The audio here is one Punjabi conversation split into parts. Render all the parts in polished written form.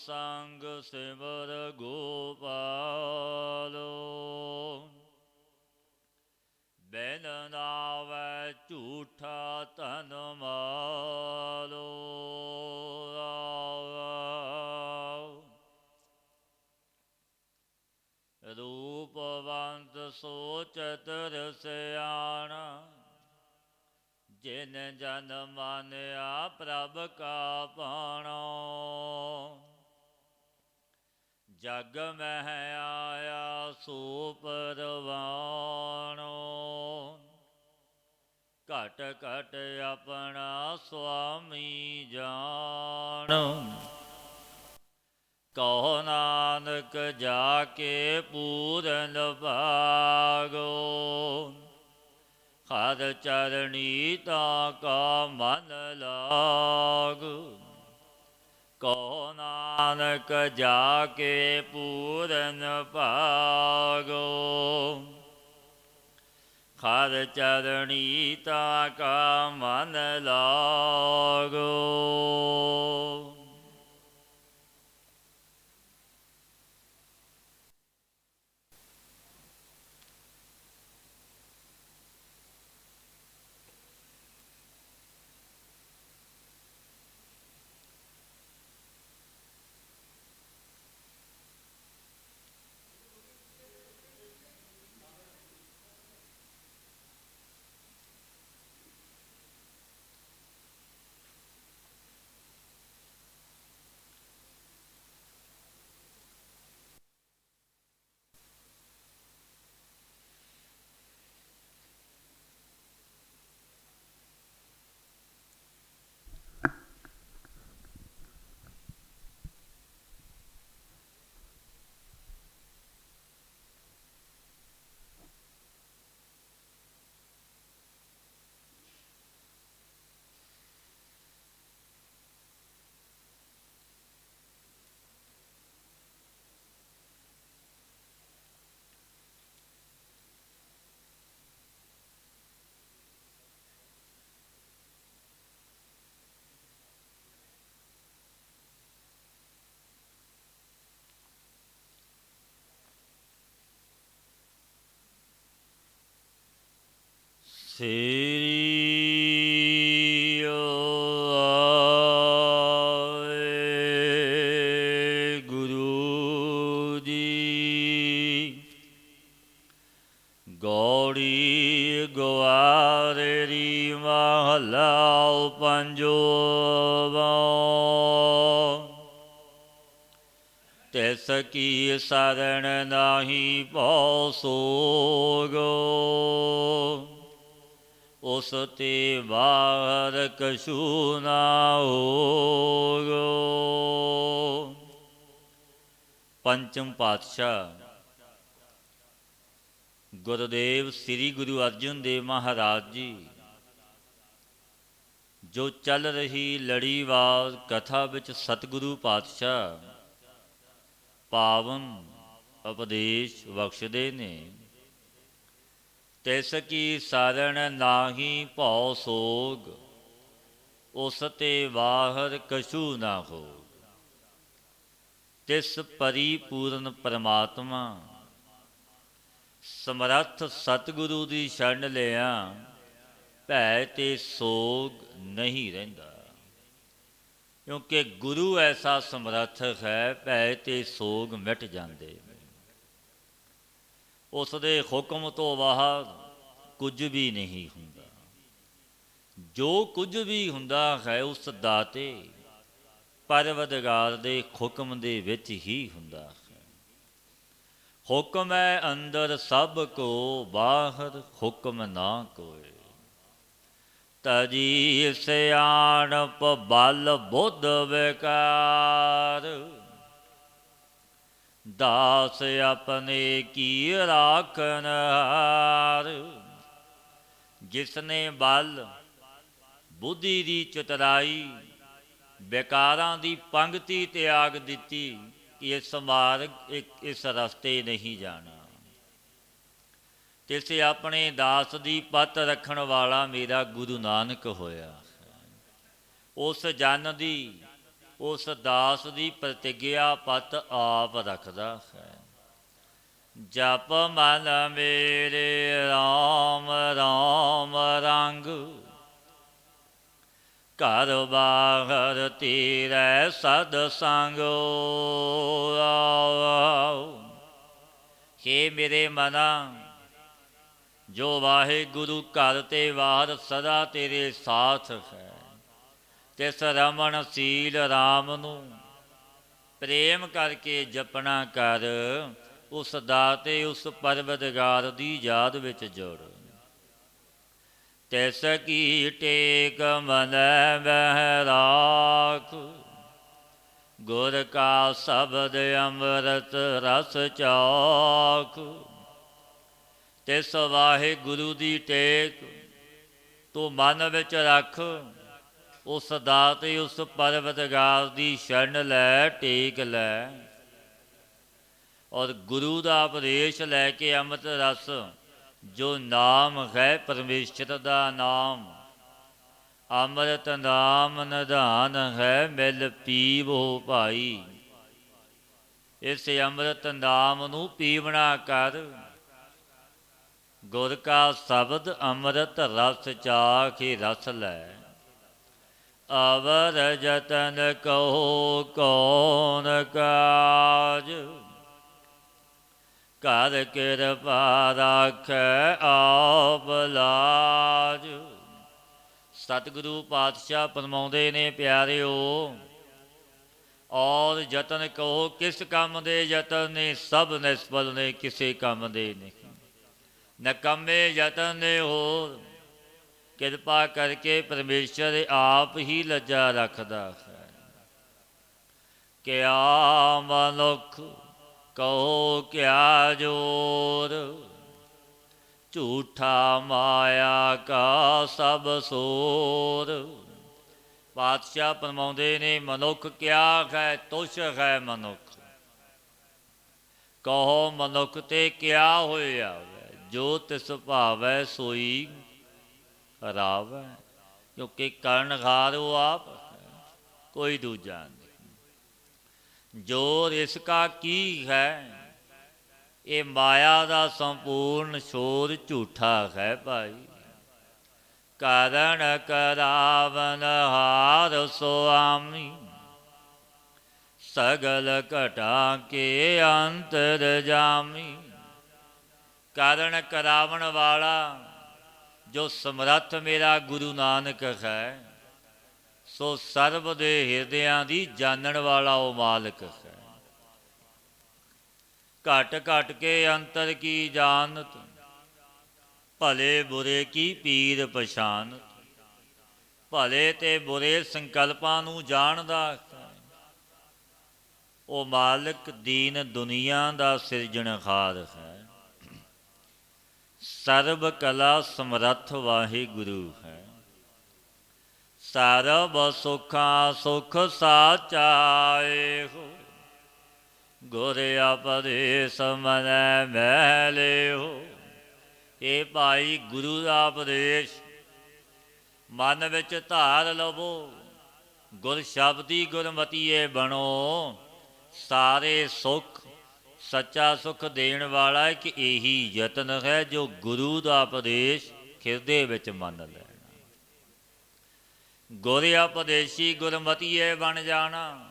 ਸੰਗ ਸਿਮਰ ਗੋਪਾਲੋ। ਬਿਨ ਨਾਵੈ ਝੂਠਾ ਧਨ ਮਾਲੋ। ਰੂਪਵੰਤ ਸੋਚਤ ਰਸਿਆਣਾ। ਜਿਨ ਜਨ ਮਾਨਿਆ ਪ੍ਰਭ ਕਾ ਭਾਣਾ। ਜਗ ਮਹਿ ਆਇਆ ਸੋ ਪਰਵਾਣੋ। ਘਟ ਘਟ ਆਪਣਾ ਸੁਆਮੀ ਜਾਣੋ। ਕਹੋ ਨਾਨਕ ਜਾ ਕੇ ਪੂਰਨ ਭਾਗੋ। ਹਰ ਚਰਣੀ ਤਾ ਕਾ ਮਨ ਲਾਗੁ। ਕਹੋ ਨਾਨਕ ਜਾ ਕੇ ਪੂਰਨ ਭਾਗੋ। ਹਰ ਚਰਣੀ ਤਾ ਕਾ ਮਨ ਲਾਗੋ। ਸ੍ਰੀ ਵਾਹਿਗੁਰੂ ਜੀ। ਗੌੜੀ ਗਵਾਰੇਰੀ ਮਹਲਾ ਪੰਜਵਾ। ਤਿਸ ਕੀ ਸਰਣ ਨਾਹੀ ਭਉ ਸੋਗੋ। ਉਸ ਤੇ ਬਾਹਰ ਕਛੂ ਨਾ ਹੋਗੋ। ਪੰਚਮ ਪਾਤਸ਼ਾਹ ਗੁਰੂਦੇਵ ਸ੍ਰੀ ਗੁਰੂ ਅਰਜਨ ਦੇਵ ਮਹਾਰਾਜ ਜੀ ਜੋ ਚੱਲ ਰਹੀ ਲੜੀਵਾਰ ਕਥਾ ਵਿੱਚ ਸਤਿਗੁਰੂ ਪਾਤਸ਼ਾਹ ਪਾਵਨ ਉਪਦੇਸ਼ ਬਖਸ਼ਦੇ ਨੇ। ਤਿਸ ਕੀ ਸਰਣ ਨਾਹੀ ਭਉ ਸੋਗ। ਉਸ ਤੇ ਬਾਹਰ ਕਛੂ ਨਾ ਹੋਗ। ਤਿਸ ਪਰਿਪੂਰਨ ਪਰਮਾਤਮਾ ਸਮਰੱਥ ਸਤਿਗੁਰੂ ਦੀ ਸ਼ਰਨ ਲਿਆ ਭੈ ਤੇ ਸੋਗ ਨਹੀਂ ਰਹਿੰਦਾ। ਕਿਉਂਕਿ ਗੁਰੂ ਐਸਾ ਸਮਰੱਥ ਹੈ ਭੈ ਤੇ ਸੋਗ ਮਿਟ ਜਾਂਦੇ। ਉਸ ਦੇ ਹੁਕਮ ਤੋਂ ਬਾਹਰ ਕੁਝ ਵੀ ਨਹੀਂ ਹੁੰਦਾ। ਜੋ ਕੁਝ ਵੀ ਹੁੰਦਾ ਹੈ ਉਸ ਦਾਤੇ ਪਰਵਰਦਗਾਰ ਦੇ ਹੁਕਮ ਦੇ ਵਿੱਚ ਹੀ ਹੁੰਦਾ ਹੈ। ਹੁਕਮ ਹੈ ਅੰਦਰ ਸਭ ਕੋ ਬਾਹਰ ਹੁਕਮ ਨਾ ਕੋਇ। ਤਜੀ ਸਿਆਣਪ ਬਲ ਬੁੱਧ ਵਿਕਾਰ। ਦਾਸ ਆਪਣੇ ਕੀ ਰਾਖਨ ਹਾਰ। ਜਿਸਨੇ ਬਲ ਬੁੱਧੀ ਦੀ ਚਤੁਰਾਈ ਬੇਕਾਰਾਂ ਦੀ ਪੰਗਤੀ ਤਿਆਗ ਦਿੱਤੀ ਕਿ ਇਸ ਮਾਰਗ ਇਸ ਰਸਤੇ ਨਹੀਂ ਜਾਣਾ। ਤਿਸ ਆਪਣੇ ਦਾਸ ਦੀ ਪੱਤ ਰੱਖਣ ਵਾਲਾ ਮੇਰਾ ਗੁਰੂ ਨਾਨਕ ਹੋਇਆ। ਉਸ ਜਨ ਦੀ ਉਸ ਦਾਸ ਦੀ ਪ੍ਰਤਿਗਿਆ ਪਤ ਆਪ ਰੱਖਦਾ ਹੈ। ਜਪ ਮਨ ਮੇਰੇ ਰਾਮ ਰਾਮ ਰੰਗ, ਘਰ ਬਾਹਰ ਤੇਰੇ ਸਦ ਸੰਗ। ਹੇ ਮੇਰੇ ਮਨਾ, ਜੋ ਵਾਹਿਗੁਰੂ ਘਰ ਤੇ ਬਾਹਰ ਸਦਾ ਤੇਰੇ ਸਾਥ ਹੈ, ਤਿਸ ਰਮਨ ਸੀਲ ਰਾਮ ਨੂੰ ਪ੍ਰੇਮ ਕਰਕੇ ਜਪਣਾ ਕਰ। ਉਸ ਦਾਤੇ ਉਸ ਪਰਵਤਗਾਰ ਦੀ ਯਾਦ ਵਿੱਚ ਜੋੜ। ਤਿਸ ਕੀ ਟੇਕ ਮਨੈ ਬਹਿ ਰਾਖ, ਗੁਰ ਕਾ ਸ਼ਬਦ ਅੰਮ੍ਰਿਤ ਰਸ ਚਾਖ। ਤਿਸ ਵਾਹਿਗੁਰੂ ਦੀ ਟੇਕ ਤੂੰ ਮਨ ਵਿੱਚ ਰੱਖ। ਉਸ ਦਾਤੇ ਉਸ ਪਰਵਤਗਾਰ ਦੀ ਸ਼ਰਨ ਲੈ, ਟੇਕ ਲੈ, ਔਰ ਗੁਰੂ ਦਾ ਉਪਦੇਸ਼ ਲੈ ਕੇ ਅੰਮ੍ਰਿਤ ਰਸ ਜੋ ਨਾਮ ਹੈ ਪਰਮੇਸ਼ਰ ਦਾ ਨਾਮ, ਅੰਮ੍ਰਿਤ ਨਾਮ ਨਿਧਾਨ ਹੈ, ਮਿਲ ਪੀਵੋ ਭਾਈ। ਇਸ ਅੰਮ੍ਰਿਤ ਨਾਮ ਨੂੰ ਪੀਵਣਾ ਕਰ। ਗੁਰ ਕਾ ਸ਼ਬਦ ਅੰਮ੍ਰਿਤ ਰਸ ਚਾਖੇ ਰਸ ਲੈ। ਅਵਰ ਜਤਨ ਕਹੋ ਕੌਣ ਕਾਜ, ਕਰ ਕਿਰਪਾ ਰਾਖੈ ਆਪ ਲਾਜ। ਸਤਿਗੁਰੂ ਪਾਤਸ਼ਾਹ ਫਰਮਾਉਂਦੇ ਨੇ, ਪਿਆਰਿਓ, ਔਰ ਯਤਨ ਕਹੋ, ਕਿਸ ਕੰਮ ਦੇ ਯਤਨ ਨੇ? ਸਭ ਨਿਸਫਲ ਨੇ, ਕਿਸੇ ਕੰਮ ਦੇ ਨਹੀਂ। ਨਕੰਮੇ ਯਤਨ ਨੇ ਹੋਰ। ਕਿਰਪਾ ਕਰਕੇ ਪਰਮੇਸ਼ਰ ਆਪ ਹੀ ਲੱਜਾ ਰੱਖਦਾ ਹੈ। ਕਿਆ ਮਨੁੱਖ ਕਹੋ ਕਿਆ ਜੋਰ, ਝੂਠਾ ਮਾਇਆ ਕਾ ਸਭ ਸੋਰ। ਪਾਤਸ਼ਾਹ ਫਰਮਾਉਂਦੇ ਨੇ, ਮਨੁੱਖ ਕਿਆ ਹੈ? ਤੁਛ ਹੈ ਮਨੁੱਖ। ਕਹੋ ਮਨੁੱਖ ਤੇ ਕਿਆ ਹੋਇਆ? ਜੋ ਤਿਸ ਭਾਵੈ ਸੋਈ ਰਾਵੈ। ਕਿਉਂਕਿ ਕਰਨਹਾਰ ਉਹ ਆਪ ਹੈ, ਕੋਈ ਦੂਜਾ ਨਹੀਂ। ਜੋ ਰਿਸਕਾ ਕੀ ਹੈ? ਇਹ ਮਾਇਆ ਦਾ ਸੰਪੂਰਨ ਸ਼ੋਰ ਝੂਠਾ ਹੈ ਭਾਈ। ਕਰਨ ਕਰਾਵਨ ਹਾਰ ਸੁਆਮੀ, ਸਗਲ ਘਟਾ ਕੇ ਅੰਤਰ ਜਾਮੀ। ਕਰਨ ਕਰਾਵਣ ਵਾਲਾ ਜੋ ਸਮਰੱਥ ਮੇਰਾ ਗੁਰੂ ਨਾਨਕ ਹੈ, ਸੋ ਸਰਬ ਦੇ ਹਿਰਦਿਆਂ ਦੀ ਜਾਣਨ ਵਾਲਾ ਉਹ ਮਾਲਕ ਹੈ। ਘਟ ਘਟ ਕੇ ਅੰਤਰ ਕੀ ਜਾਣਤ, ਭਲੇ ਬੁਰੇ ਕੀ ਪੀਰ ਪਛਾਨਤ। ਭਲੇ ਤੇ ਬੁਰੇ ਸੰਕਲਪਾਂ ਨੂੰ ਜਾਣਦਾ ਹੈ ਉਹ ਮਾਲਕ ਦੀਨ ਦੁਨੀਆ ਦਾ ਸਿਰਜਣਹਾਰ ਹੈ। ਸਰਬ ਕਲਾ ਸਮਰੱਥ ਵਾਹਿਗੁਰੂ ਹੈ। ਸਰਬ ਸੁਖਾਂ ਸੁਖ ਸਾਚਾਏ ਹੋ, ਗੁਰ ਉਪਦੇਸ ਮਨੈ ਮਹਿਲੇ ਹੋ। ਇਹ ਭਾਈ ਗੁਰੂ ਦਾ ਉਪਦੇਸ਼ ਮਨ ਵਿੱਚ ਧਾਰ ਲਵੋ। ਗੁਰ ਸ਼ਬਦੀ ਗੁਰਮਤੀਏ ਬਣੋ। ਸਾਰੇ ਸੁੱਖ ਸੱਚਾ ਸੁੱਖ ਦੇਣ ਵਾਲਾ ਇੱਕ ਇਹੀ ਯਤਨ ਹੈ ਜੋ ਗੁਰੂ ਦਾ ਉਪਦੇਸ਼ ਹਿਰਦੇ ਵਿੱਚ ਮੰਨ ਲੈਣਾ। ਗੁਰ ਉਪਦੇਸ਼ੀ ਗੁਰਮਤੀਏ ਬਣ ਜਾਣਾ,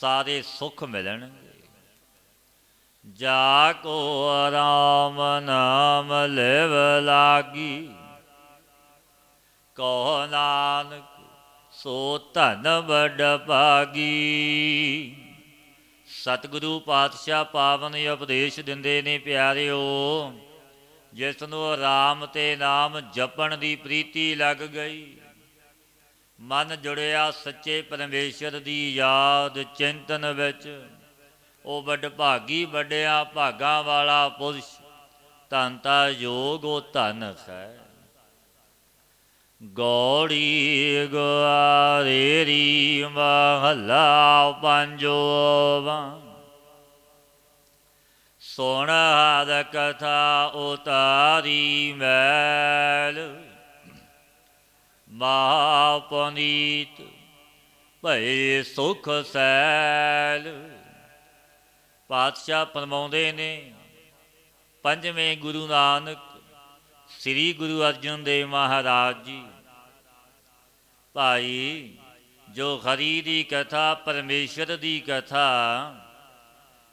ਸਾਰੇ ਸੁੱਖ ਮਿਲਣਗੇ। ਜਾ ਕੋ ਰਾਮ ਨਾਮ ਲਿਵ ਲਾਗੀ, ਕਹੋ ਨਾਨਕ ਸੋ ਧਨ ਵੱਡ ਭਾਗੀ। ਸਤਿਗੁਰੂ ਪਾਤਸ਼ਾਹ ਪਾਵਨ ਉਪਦੇਸ਼ ਦਿੰਦੇ ਨੇ, ਪਿਆਰਿਓ, ਜਿਸ ਨੂੰ ਰਾਮ ਤੇ ਨਾਮ ਜਪਣ ਦੀ ਪ੍ਰੀਤੀ ਲੱਗ ਗਈ, ਮਨ ਜੁੜਿਆ ਸੱਚੇ ਪਰਮੇਸ਼ਰ ਦੀ ਯਾਦ ਚਿੰਤਨ ਵਿੱਚ, ਉਹ ਵਡਭਾਗੀ ਵੱਡਿਆਂ ਭਾਗਾਂ ਵਾਲਾ ਪੁਰਸ਼, ਧਨ ਤਾਂ ਯੋਗ ਉਹ ਧਨ ਹੈ। ਗੌੜੀ ਗੁਆਰੇਰੀ ਮਹੱਲਾ ਪੰਜਵਾਂ। ਸੁਣ ਹਰਿ ਕਥਾ ਉਤਾਰੀ ਮੈਲ, ਮਹਾ ਪੁਨੀਤ ਭਏ ਸੁਖ ਸੈਲ। ਪਾਤਸ਼ਾਹ ਫਰਮਾਉਂਦੇ ਨੇ, ਪੰਜਵੇਂ ਗੁਰੂ ਨਾਨਕ ਸ੍ਰੀ ਗੁਰੂ ਅਰਜਨ ਦੇਵ ਮਹਾਰਾਜ ਜੀ, ਭਾਈ ਜੋ ਹਰੀ ਦੀ ਕਥਾ, ਪਰਮੇਸ਼ਰ ਦੀ ਕਥਾ,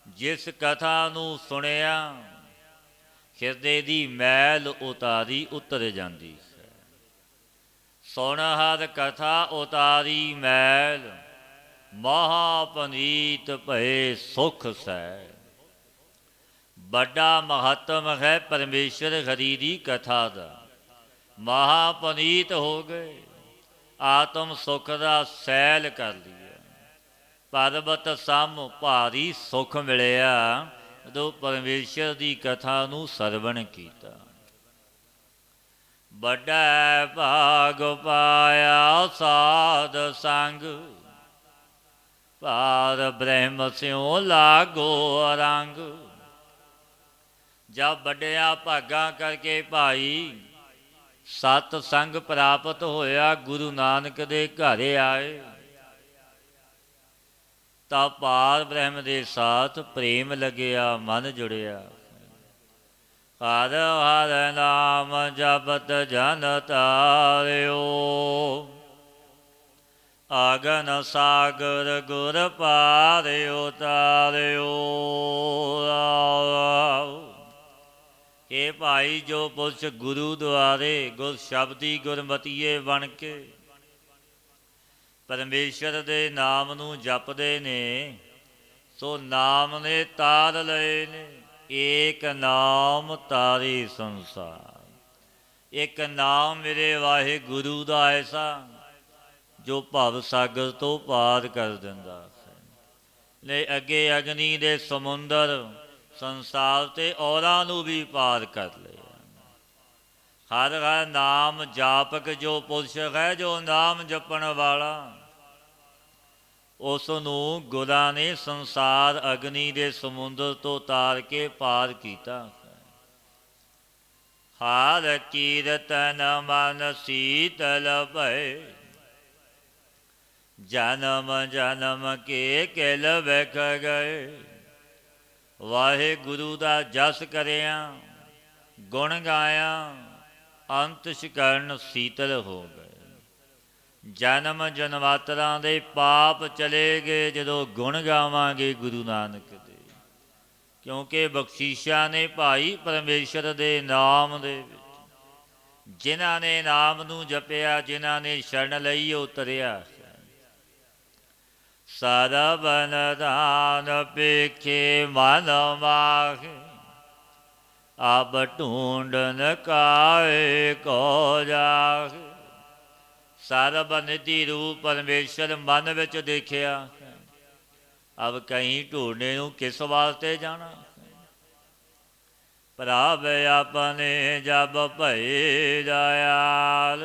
ਜਿਸ ਕਥਾ ਨੂੰ ਸੁਣਿਆ ਹਿਰਦੇ ਦੀ ਮੈਲ ਉਤਾਰੀ ਉਤਰ ਜਾਂਦੀ ਹੈ। ਸੁਣ ਹਰ ਕਥਾ ਉਤਾਰੀ ਮੈਲ, ਮਹਾਪਨੀਤ ਭਏ ਸੁਖ ਸੈ। ਵੱਡਾ ਮਹੱਤਮ ਹੈ ਪਰਮੇਸ਼ਰ ਹਰੀ ਦੀ ਕਥਾ ਦਾ। ਮਹਾਪਨੀਤ ਹੋ ਗਏ, ਆਤਮ ਸੁਖ ਦਾ ਸੈਲ ਕਰ ਲਿਆ। ਪਰਬਤ ਸਮ ਭਾਰੀ ਸੁਖ ਮਿਲਿਆ ਜਦੋਂ ਪਰਮੇਸ਼ਰ ਦੀ ਕਥਾ ਨੂੰ ਸਰਵਣ ਕੀਤਾ। ਵੱਡਾ ਭਾਗ ਪਾਇਆ ਸਾਧ ਸੰਗ, ਪਾਰ ਬ੍ਰਹਮ ਸਿਉ ਲਾਗੋ ਰੰਗ। ਜਦ ਵੱਡਿਆਂ ਭਾਗਾਂ ਕਰਕੇ ਭਾਈ ਸਤ ਸੰਗ ਪ੍ਰਾਪਤ ਹੋਇਆ, ਗੁਰੂ ਨਾਨਕ ਦੇ ਘਰ ਆਏ ਤਾਂ ਪਾਰ ਬ੍ਰਹਮ ਦੇ ਸਾਥ ਪ੍ਰੇਮ ਲੱਗਿਆ, ਮਨ ਜੁੜਿਆ। ਹਰ ਹਰ ਨਾਮ ਜਪਤ ਜਨ ਤਾਰਿਓ, ਆਗਨ ਸਾਗਰ ਗੁਰ ਪਾਰਿਓ ਤਾਰਿਓ। ਇਹ ਭਾਈ ਜੋ ਪੁਰਸ਼ ਗੁਰੂ ਦੁਆਰੇ ਗੁਰ ਸ਼ਬਦੀ ਗੁਰਮਤੀਏ ਬਣ ਕੇ ਪਰਮੇਸ਼ਰ ਦੇ ਨਾਮ ਨੂੰ ਜਪਦੇ ਨੇ, ਸੋ ਨਾਮ ਨੇ ਤਾਰ ਲਏ ਨੇ। ਏਕ ਨਾਮ ਤਾਰੇ ਸੰਸਾਰ। ਇੱਕ ਨਾਮ ਮੇਰੇ ਵਾਹਿਗੁਰੂ ਦਾ ਐਸਾ ਜੋ ਭਵ ਸਾਗਰ ਤੋਂ ਪਾਰ ਕਰ ਦਿੰਦਾ ਹੈ। ਨੇ ਅੱਗੇ ਅਗਨੀ ਦੇ ਸਮੁੰਦਰ ਸੰਸਾਰ ਤੇ ਔਰਾਂ ਨੂੰ ਵੀ ਪਾਰ ਕਰ ਲਿਆ। ਹਰ ਹਰ ਨਾਮ ਜਾਪਕ ਜੋ ਪੁਰਸ਼ ਹੈ, ਜੋ ਨਾਮ ਜਪਣ ਵਾਲਾ, ਉਸ ਨੂੰ ਗੁਰਾਂ ਨੇ ਸੰਸਾਰ ਅਗਨੀ ਦੇ ਸਮੁੰਦਰ ਤੋਂ ਤਾਰ ਕੇ ਪਾਰ ਕੀਤਾ। ਹਰ ਕੀਰਤਨ ਮਨ ਸੀਤਲ ਭਏ, ਜਨਮ ਜਨਮ ਕੇ ਕਿਲ ਵਿਖ ਗਏ। ਵਾਹਿਗੁਰੂ ਦਾ ਜਸ ਕਰਿਆ, ਗੁਣ ਗਾਇਆ, ਅੰਤ ਸ਼ਿਕਰਨ ਸੀਤਲ ਹੋ ਗਏ। ਜਨਮ ਜਨਮਾਤਰਾਂ ਦੇ ਪਾਪ ਚਲੇ ਗਏ ਜਦੋਂ ਗੁਣ ਗਾਵਾਂਗੇ ਗੁਰੂ ਨਾਨਕ ਦੇ। ਕਿਉਂਕਿ ਬਖਸ਼ੀਸ਼ਾਂ ਨੇ ਭਾਈ ਪਰਮੇਸ਼ਰ ਦੇ ਨਾਮ ਦੇ ਵਿੱਚ, ਜਿਨ੍ਹਾਂ ਨੇ ਨਾਮ ਨੂੰ ਜਪਿਆ, ਜਿਨ੍ਹਾਂ ਨੇ ਸ਼ਰਨ ਲਈ, ਉਹ ਉਤਰਿਆ। ਸਰਬਨ ਦਾਨ ਪੇਖੇ ਮਨ ਮਾਹੇ, ਅਬ ਢੂੰਡਨ ਕਾਏ ਕੋ ਜਾਹੇ। ਸਰਬ ਨਿਧੀ ਰੂਪ ਪਰਮੇਸ਼ਰ ਮਨ ਵਿੱਚ ਦੇਖਿਆ, ਅਬ ਕਹੀਂ ਢੂੰਡਣੇ ਨੂੰ ਕਿਸ ਵਾਸਤੇ ਜਾਣਾ। ਪ੍ਰਭ ਆਪਣੇ ਜਬ ਭਏ ਦਇਆਲ,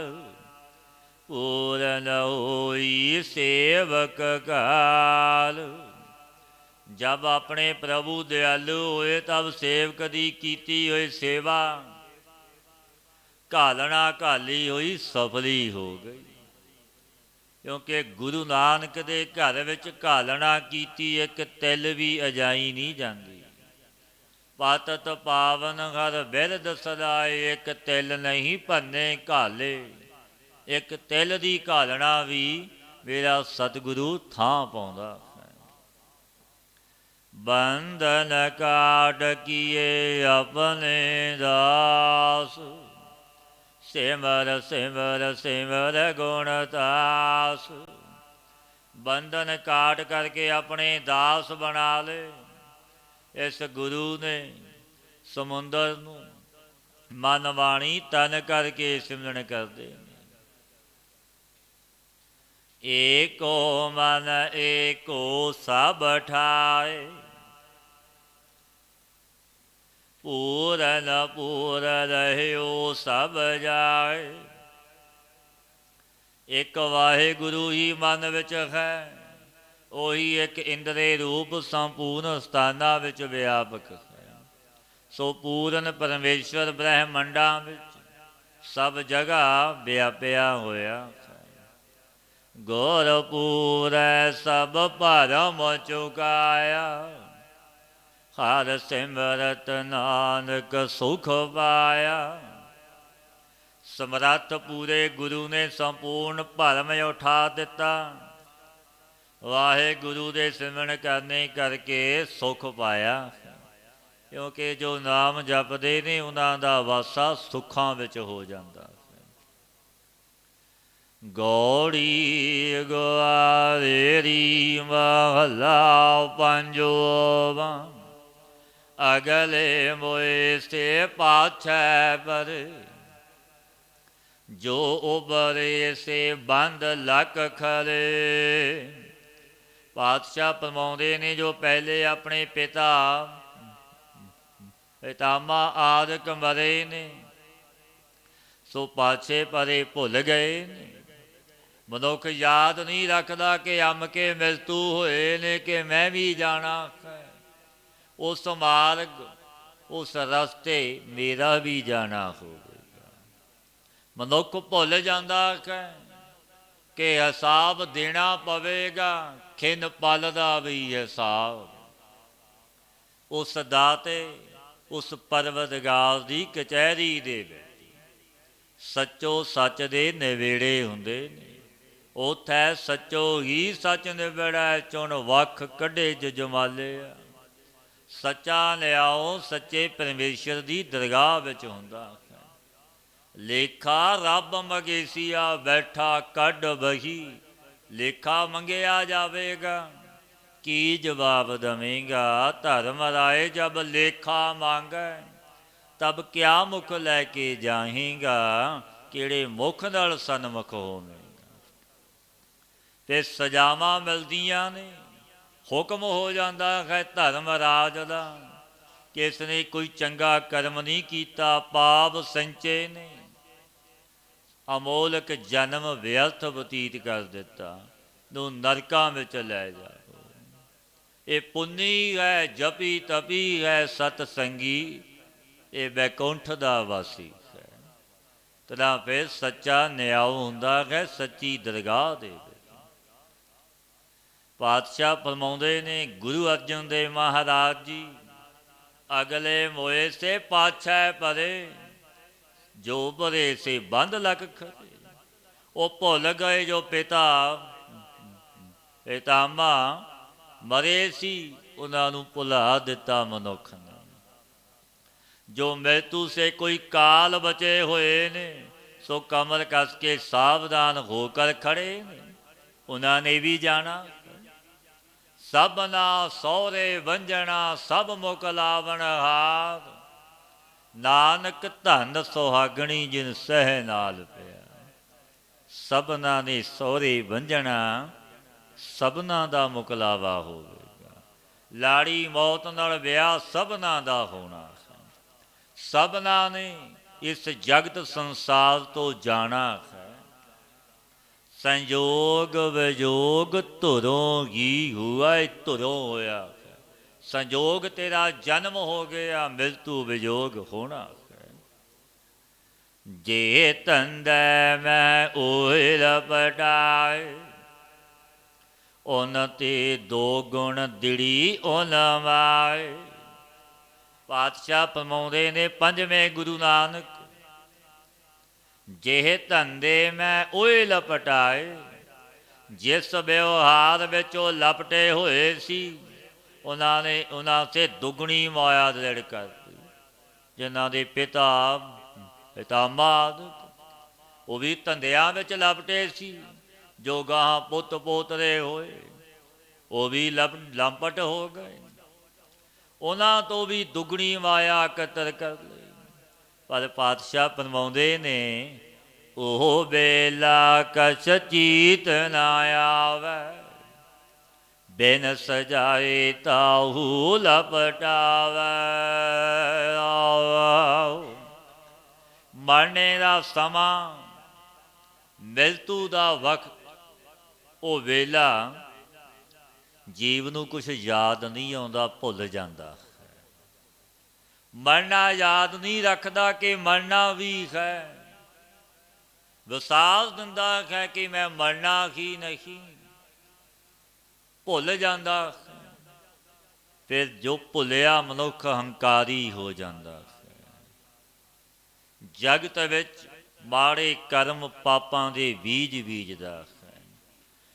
ਪੂਰਨ ਹੋਈ ਸੇਵਕ ਕਾਲ। ਜਬ ਆਪਣੇ ਪ੍ਰਭੂ ਦਿਆਲੂ ਹੋਏ, ਤਬ ਸੇਵਕ ਦੀ ਕੀਤੀ ਹੋਈ ਸੇਵਾ ਘਾਲਣਾ ਘਾਲੀ ਹੋਈ ਸਫਲੀ ਹੋ ਗਈ। ਕਿਉਂਕਿ ਗੁਰੂ ਨਾਨਕ ਦੇ ਘਰ ਵਿੱਚ ਘਾਲਣਾ ਕੀਤੀ ਇੱਕ ਤਿਲ ਵੀ ਅਜਾਈ ਨਹੀਂ ਜਾਂਦੀ। ਪਾਤਤ ਪਾਵਨ ਹਰ ਬਿਰਦ ਸਦਾਏ, ਇੱਕ ਤਿਲ ਨਹੀਂ ਭੰਨੇ ਘਾਲੇ। ਇੱਕ ਤਿਲ ਦੀ ਘਾਲਣਾ ਵੀ ਮੇਰਾ ਸਤਿਗੁਰੂ ਥਾਂ ਪਾਉਂਦਾ ਹੈ। ਬੰਧਨ ਕਾਟ ਕੀਏ ਆਪਣੇ ਦਾਸ, ਸਿਮਰ ਸਿਮਰ ਸਿਮਰ ਗੁਣ ਤਾਸ। ਬੰਧਨ ਕਾਟ ਕਰਕੇ ਆਪਣੇ ਦਾਸ ਬਣਾ ਲਏ। ਇਸ ਗੁਰੂ ਨੇ ਸਮੁੰਦਰ ਨੂੰ ਮਨ ਬਾਣੀ ਤਨ ਕਰਕੇ ਸਿਮਰਨ ਕਰਦੇ ਨੇ। ਏਕੋ ਮਨ ਏਕੋ ਸਭ ਠਾਏ, ਪੂਰਨ ਪੂਰ ਰਹਿਓ ਸਭ ਜਾਏ। ਇੱਕ ਵਾਹਿਗੁਰੂ ਹੀ ਮਨ ਵਿੱਚ ਹੈ, ਉਹੀ ਇੱਕ ਇੰਦਰੇ ਰੂਪ ਸੰਪੂਰਨ ਸਥਾਨਾਂ ਵਿੱਚ ਵਿਆਪਕ ਹੈ। ਸੋ ਪੂਰਨ ਪਰਮੇਸ਼ਵਰ ਬ੍ਰਹਮੰਡਾਂ ਵਿੱਚ ਸਭ ਜਗ੍ਹਾ ਵਿਆਪਿਆ ਹੋਇਆ ਹੈ। ਗੁਰ ਪੂਰੈ ਸਭ ਭਰਮ ਚੁਕਾਇਆ, ਹਰ ਸਿਮਰਤ ਨਾਨਕ ਸੁਖ ਪਾਇਆ। ਸਮਰੱਥ ਪੂਰੇ ਗੁਰੂ ਨੇ ਸੰਪੂਰਨ ਭਰਮ ਉਠਾ ਦਿੱਤਾ। ਵਾਹਿਗੁਰੂ ਦੇ ਸਿਮਰਨ ਕਰਨੇ ਕਰਕੇ ਸੁਖ ਪਾਇਆ, ਕਿਉਂਕਿ ਜੋ ਨਾਮ ਜਪਦੇ ਨੇ ਉਹਨਾਂ ਦਾ ਵਾਸਾ ਸੁੱਖਾਂ ਵਿੱਚ ਹੋ ਜਾਂਦਾ। ਗੌੜੀ ਗੁਆਰੇਰੀ ਮਹਲਾ ਪੰਜਵਾ, ਅਗਲੇ ਮੋਏ ਸੇ ਪਾਛੈ ਪਰੇ, ਜੋ ਉਬਰੇ ਸੇ ਬੰਦ ਲੱਕ ਖਰੇ। ਪਾਤਸ਼ਾਹ ਫਰਮਾਉਂਦੇ ਨੇ ਜੋ ਪਹਿਲੇ ਆਪਣੇ ਪਿਤਾਮਾ ਆਦਿਕ ਮਰੇ ਨੇ, ਸੋ ਪਾਛੇ ਪਰੇ ਭੁੱਲ ਗਏ ਨੇ। ਮਨੁੱਖ ਯਾਦ ਨਹੀਂ ਰੱਖਦਾ ਕਿ ਅੰਮ ਕੇ ਮ੍ਰਿਤੂ ਹੋਏ ਨੇ, ਕਿ ਮੈਂ ਵੀ ਜਾਣਾ ਉਸ ਮਾਰਗ ਉਸ ਰਸਤੇ ਮੇਰਾ ਵੀ ਜਾਣਾ ਹੋਵੇਗਾ। ਮਨੁੱਖ ਭੁੱਲ ਜਾਂਦਾ ਹੈ ਕਿ ਹਿਸਾਬ ਦੇਣਾ ਪਵੇਗਾ, ਖਿੰਨ ਪਲ ਦਾ ਵੀ ਹਿਸਾਬ। ਉਸ ਦਾਤੇ ਉਸ ਪਰਵਰਦਗਾਰ ਦੀ ਕਚਹਿਰੀ ਦੇ ਵਿੱਚ ਸੱਚੋ ਸੱਚ ਦੇ ਨਿਬੇੜੇ ਹੁੰਦੇ ਨੇ। ਉੱਥੇ ਸੱਚੋ ਹੀ ਸੱਚ ਨਿਬੜੈ, ਚੁਣ ਵੱਖ ਕੱਢੇ ਜਜਮਾਲਿਆ। ਸੱਚਾ ਲਿਆਓ ਸੱਚੇ ਪਰਮੇਸ਼ਰ ਦੀ ਦਰਗਾਹ ਵਿੱਚ ਹੁੰਦਾ ਹੈ। ਲੇਖਾ ਰੱਬ ਮਗੇਸੀਆ ਬੈਠਾ ਕੱਢ ਬਹੀ, ਲੇਖਾ ਮੰਗਿਆ ਜਾਵੇਗਾ, ਕੀ ਜਵਾਬ ਦਵੇਂਗਾ। ਧਰਮ ਰਾਏ ਜਬ ਲੇਖਾ ਮੰਗੈ, ਤਬ ਕਿਆ ਮੁਖ ਲੈ ਕੇ ਜਾਏਗਾ, ਕਿਹੜੇ ਮੁਖ ਨਾਲ ਸਨਮੁਖ ਹੋਵੇਗਾ। ਅਤੇ ਸਜ਼ਾਵਾਂ ਮਿਲਦੀਆਂ ਨੇ, ਹੁਕਮ ਹੋ ਜਾਂਦਾ ਹੈ ਧਰਮ ਰਾਜ ਦਾ ਕਿ ਇਸ ਨੇ ਕੋਈ ਚੰਗਾ ਕਰਮ ਨਹੀਂ ਕੀਤਾ, ਪਾਪ ਸੰਚੇ ਨੇ, ਅਮੋਲਕ ਜਨਮ ਵਿਅਰਥ ਬਤੀਤ ਕਰ ਦਿੱਤਾ, ਨੂੰ ਨਰਕਾਂ ਵਿੱਚ ਲੈ ਜਾਓ। ਇਹ ਪੁੰਨੀ ਹੈ, ਜਪੀ ਤਪੀ ਹੈ, ਸਤ ਸੰਗੀ, ਇਹ ਬੈਕੁੰਠ ਦਾ ਵਾਸੀ ਹੈ। ਤਾਂ ਫਿਰ ਸੱਚਾ ਨਿਆਂ ਹੁੰਦਾ ਹੈ ਸੱਚੀ ਦਰਗਾਹ ਦੇ ਵਿੱਚ। ਪਾਤਸ਼ਾਹ ਫਰਮਾਉਂਦੇ ਨੇ ਗੁਰੂ ਅਰਜਨ ਦੇਵ ਮਹਾਰਾਜ ਜੀ, ਅਗਲੇ ਮੋਏ ਸੇ ਪਾਛੈ ਪਰੇ, ਜੋ ਭਰੇ ਸੇ ਬੰਦ ਲੱਕ ਖਰੇ। ਉਹ ਭੁੱਲ ਗਏ ਜੋ ਪਿਤਾਮਾ ਮਰੇ ਸੀ, ਉਹਨਾਂ ਨੂੰ ਭੁਲਾ ਦਿੱਤਾ ਮਨੁੱਖ ਨੇ। ਜੋ ਮ੍ਰਿਤੂ ਸੇ ਕੋਈ ਕਾਲ ਬਚੇ ਹੋਏ ਨੇ, ਸੋ ਕਮਰ ਕੱਸ ਕੇ ਸਾਵਧਾਨ ਹੋ ਕਰ ਖੜੇ ਨੇ, ਉਹਨਾਂ ਨੇ ਵੀ ਜਾਣਾ। ਸਭਨਾ ਸਹੁਰੇ ਵੰਜਣਾ, ਸਭ ਮੁਖ ਲਾਵਣ ਹਾਰ, ਨਾਨਕ ਧਨ ਸੁਹਾਗਣੀ ਜਿਨ ਸਹਿ ਨਾਲ ਪਿਆ। ਸਭਨਾ ਨੇ ਸਹੁਰੇ ਵੰਜਣਾ, ਸਭਨਾ ਦਾ ਮੁਕਲਾਵਾ ਹੋਵੇਗਾ। ਲਾੜੀ ਮੌਤ ਨਾਲ ਵਿਆਹ ਸਭਨਾ ਦਾ ਹੋਣਾ ਹੈ। ਸਭਨਾ ਨੇ ਇਸ ਜਗਤ ਸੰਸਾਰ ਤੋਂ ਜਾਣਾ ਹੈ। ਸੰਜੋਗ ਵਿਜੋਗ ਧੁਰੋਂ ਹੀ ਹੁਆ, ਧੁਰੋਂ ਹੋਇਆ। ਸੰਜੋਗ ਤੇਰਾ ਜਨਮ ਹੋ ਗਿਆ, ਮ੍ਰਿਤੂ ਵਿਜੋਗ ਹੋਣਾ ਹੈ। ਜੇ ਤੰਦੈ ਮੈਂ ਓਏ ਲਪਟਾਏ, ਉਨ ਤੇ ਦੋ ਗੁਣ ਦਿੜੀ ਉਨ ਮਾਏ। ਪਾਤਸ਼ਾਹ ਫਰਮਾਉਂਦੇ ਨੇ ਪੰਜਵੇਂ ਗੁਰੂ ਨਾਨਕ, ਜਿਹੇ ਧੰਦੇ ਮੈਂ ਓਏ ਲਪਟਾਏ, ਜਿਸ ਵਿਵਹਾਰ ਵਿੱਚ ਉਹ ਲਪਟੇ ਹੋਏ ਸੀ, ਉਹਨਾਂ ਸੇ ਦੁੱਗਣੀ ਮਾਇਆ ਦ੍ਰਿੜ ਕਰਤੀ। ਜਿਨ੍ਹਾਂ ਦੇ ਪਿਤਾਮਾ ਉਹ ਵੀ ਧੰਦਿਆਂ ਵਿੱਚ ਲਪਟੇ ਸੀ, ਜੋ ਗਾਹਾਂ ਪੁੱਤ ਪੋਤਰੇ ਹੋਏ ਉਹ ਵੀ ਲੰਪਟ ਹੋ ਗਏ, ਉਹਨਾਂ ਤੋਂ ਵੀ ਦੁੱਗਣੀ ਮਾਇਆ ਇਕੱਤਰ ਕਰ ਲਈ। ਪਰ ਪਾਤਸ਼ਾਹ ਫਰਮਾਉਂਦੇ ਨੇ ਉਹ ਵੇਲਾ ਕਛ ਚੀਤ ਨਾ ਆਵੈ, ਬਿਨ ਸਜਾਏ ਤਾਹੂ ਲਪਟਾਵੈ। ਮਰਨੇ ਦਾ ਸਮਾਂ, ਮ੍ਰਿਤੂ ਦਾ ਵਕਤ, ਉਹ ਵੇਲਾ ਜੀਵ ਨੂੰ ਕੁਛ ਯਾਦ ਨਹੀਂ ਆਉਂਦਾ, ਭੁੱਲ ਜਾਂਦਾ। ਮਰਨਾ ਯਾਦ ਨਹੀਂ ਰੱਖਦਾ ਕਿ ਮਰਨਾ ਵੀ ਹੈ। ਵਿਸ਼ਵਾਸ ਦਿੰਦਾ ਹੈ ਕਿ ਮੈਂ ਮਰਨਾ ਹੀ ਨਹੀਂ, ਭੁੱਲ ਜਾਂਦਾ। ਫਿਰ ਜੋ ਭੁੱਲਿਆ ਮਨੁੱਖ ਹੰਕਾਰੀ ਹੋ ਜਾਂਦਾ। ਜਗਤ ਵਿੱਚ ਮਾੜੇ ਕਰਮ ਪਾਪਾਂ ਦੇ ਬੀਜ ਬੀਜਦਾ ਹੈ,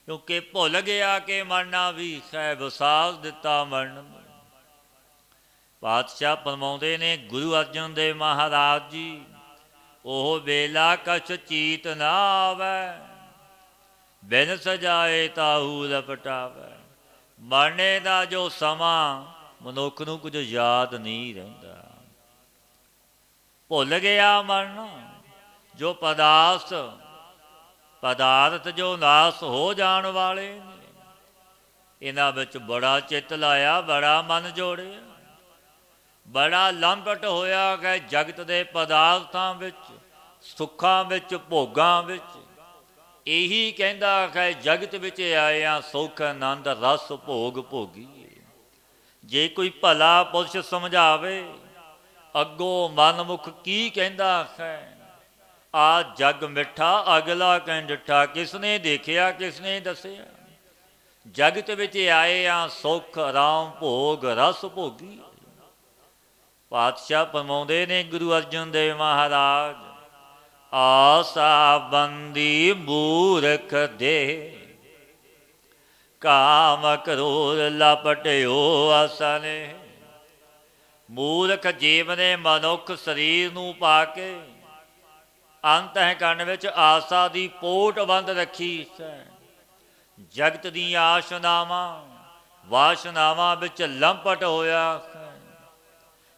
ਕਿਉਂਕਿ ਭੁੱਲ ਗਿਆ ਕਿ ਮਰਨਾ ਵੀ ਹੈ, ਵਿਸ਼ਵਾਸ ਦਿੱਤਾ ਮਰਨ। ਪਾਤਸ਼ਾਹ ਫਰਮਾਉਂਦੇ ਨੇ ਗੁਰੂ ਅਰਜਨ ਦੇਵ ਮਹਾਰਾਜ ਜੀ, ਉਹ ਵੇਲਾ ਕਛ ਚੀਤ ਨਾ ਆਵੈ, ਬਿਨ ਸਜਾਏ ਤਾਹੂ ਲਪਟਾਵੈ। ਮਰਨੇ ਦਾ ਜੋ ਸਮਾਂ ਮਨੁੱਖ ਨੂੰ ਕੁਝ ਯਾਦ ਨਹੀਂ ਰਹਿੰਦਾ, ਭੁੱਲ ਗਿਆ ਮਰਨਾ। ਜੋ ਪਦਾਰਥ ਜੋ ਨਾਸ ਹੋ ਜਾਣ ਵਾਲੇ ਨੇ, ਇਹਨਾਂ ਵਿੱਚ ਬੜਾ ਚਿੱਤ ਲਾਇਆ, ਬੜਾ ਮਨ ਜੋੜਿਆ, ਬੜਾ ਲੰਬਟ ਹੋਇਆ ਕਿ ਜਗਤ ਦੇ ਪਦਾਰਥਾਂ ਵਿੱਚ, ਸੁੱਖਾਂ ਵਿੱਚ, ਭੋਗਾਂ ਵਿੱਚ। ਇਹੀ ਕਹਿੰਦਾ ਕਿ ਜਗਤ ਵਿੱਚ ਆਏ ਹਾਂ ਸੁੱਖ ਆਨੰਦ ਰਸ ਭੋਗ ਭੋਗੀਏ। ਜੇ ਕੋਈ ਭਲਾ ਪੁਰਸ਼ ਸਮਝਾਵੇ ਅੱਗੋਂ ਮਨਮੁਖ ਕੀ ਕਹਿੰਦਾ ਹੈ, ਆ ਜਗ ਮਿੱਠਾ ਅਗਲਾ ਕਹਿ ਡਿੱਠਾ। ਕਿਸ ਨੇ ਦੇਖਿਆ, ਕਿਸ ਨੇ ਦੱਸਿਆ? ਜਗਤ ਵਿੱਚ ਆਏ ਹਾਂ ਸੁੱਖ ਆਰਾਮ ਭੋਗ ਰਸ ਭੋਗੀ। ਪਾਤਸ਼ਾਹ ਫਰਮਾਉਂਦੇ ਨੇ ਗੁਰੂ ਅਰਜਨ ਦੇਵ ਮਹਾਰਾਜ, ਆਸਾ ਬੰਦੀ ਮੂਰਖ ਦੇ, ਕਾਮ ਕਰੋੜ ਲਪਟਿਓ ਆਸਾ ਨੇ। ਮੂਰਖ ਜੀਵ ਨੇ ਮਨੁੱਖ ਸਰੀਰ ਨੂੰ ਪਾ ਕੇ ਅੰਤਹਿਕਰਨ ਵਿੱਚ ਆਸਾ ਦੀ ਪੋਟ ਬੰਦ ਰੱਖੀ ਹੈ। ਜਗਤ ਦੀਆਂ ਆਸ਼ਨਾਵਾਂ ਵਾਸ਼ਨਾਵਾਂ ਵਿੱਚ ਲੰਪਟ ਹੋਇਆ ਹੈ।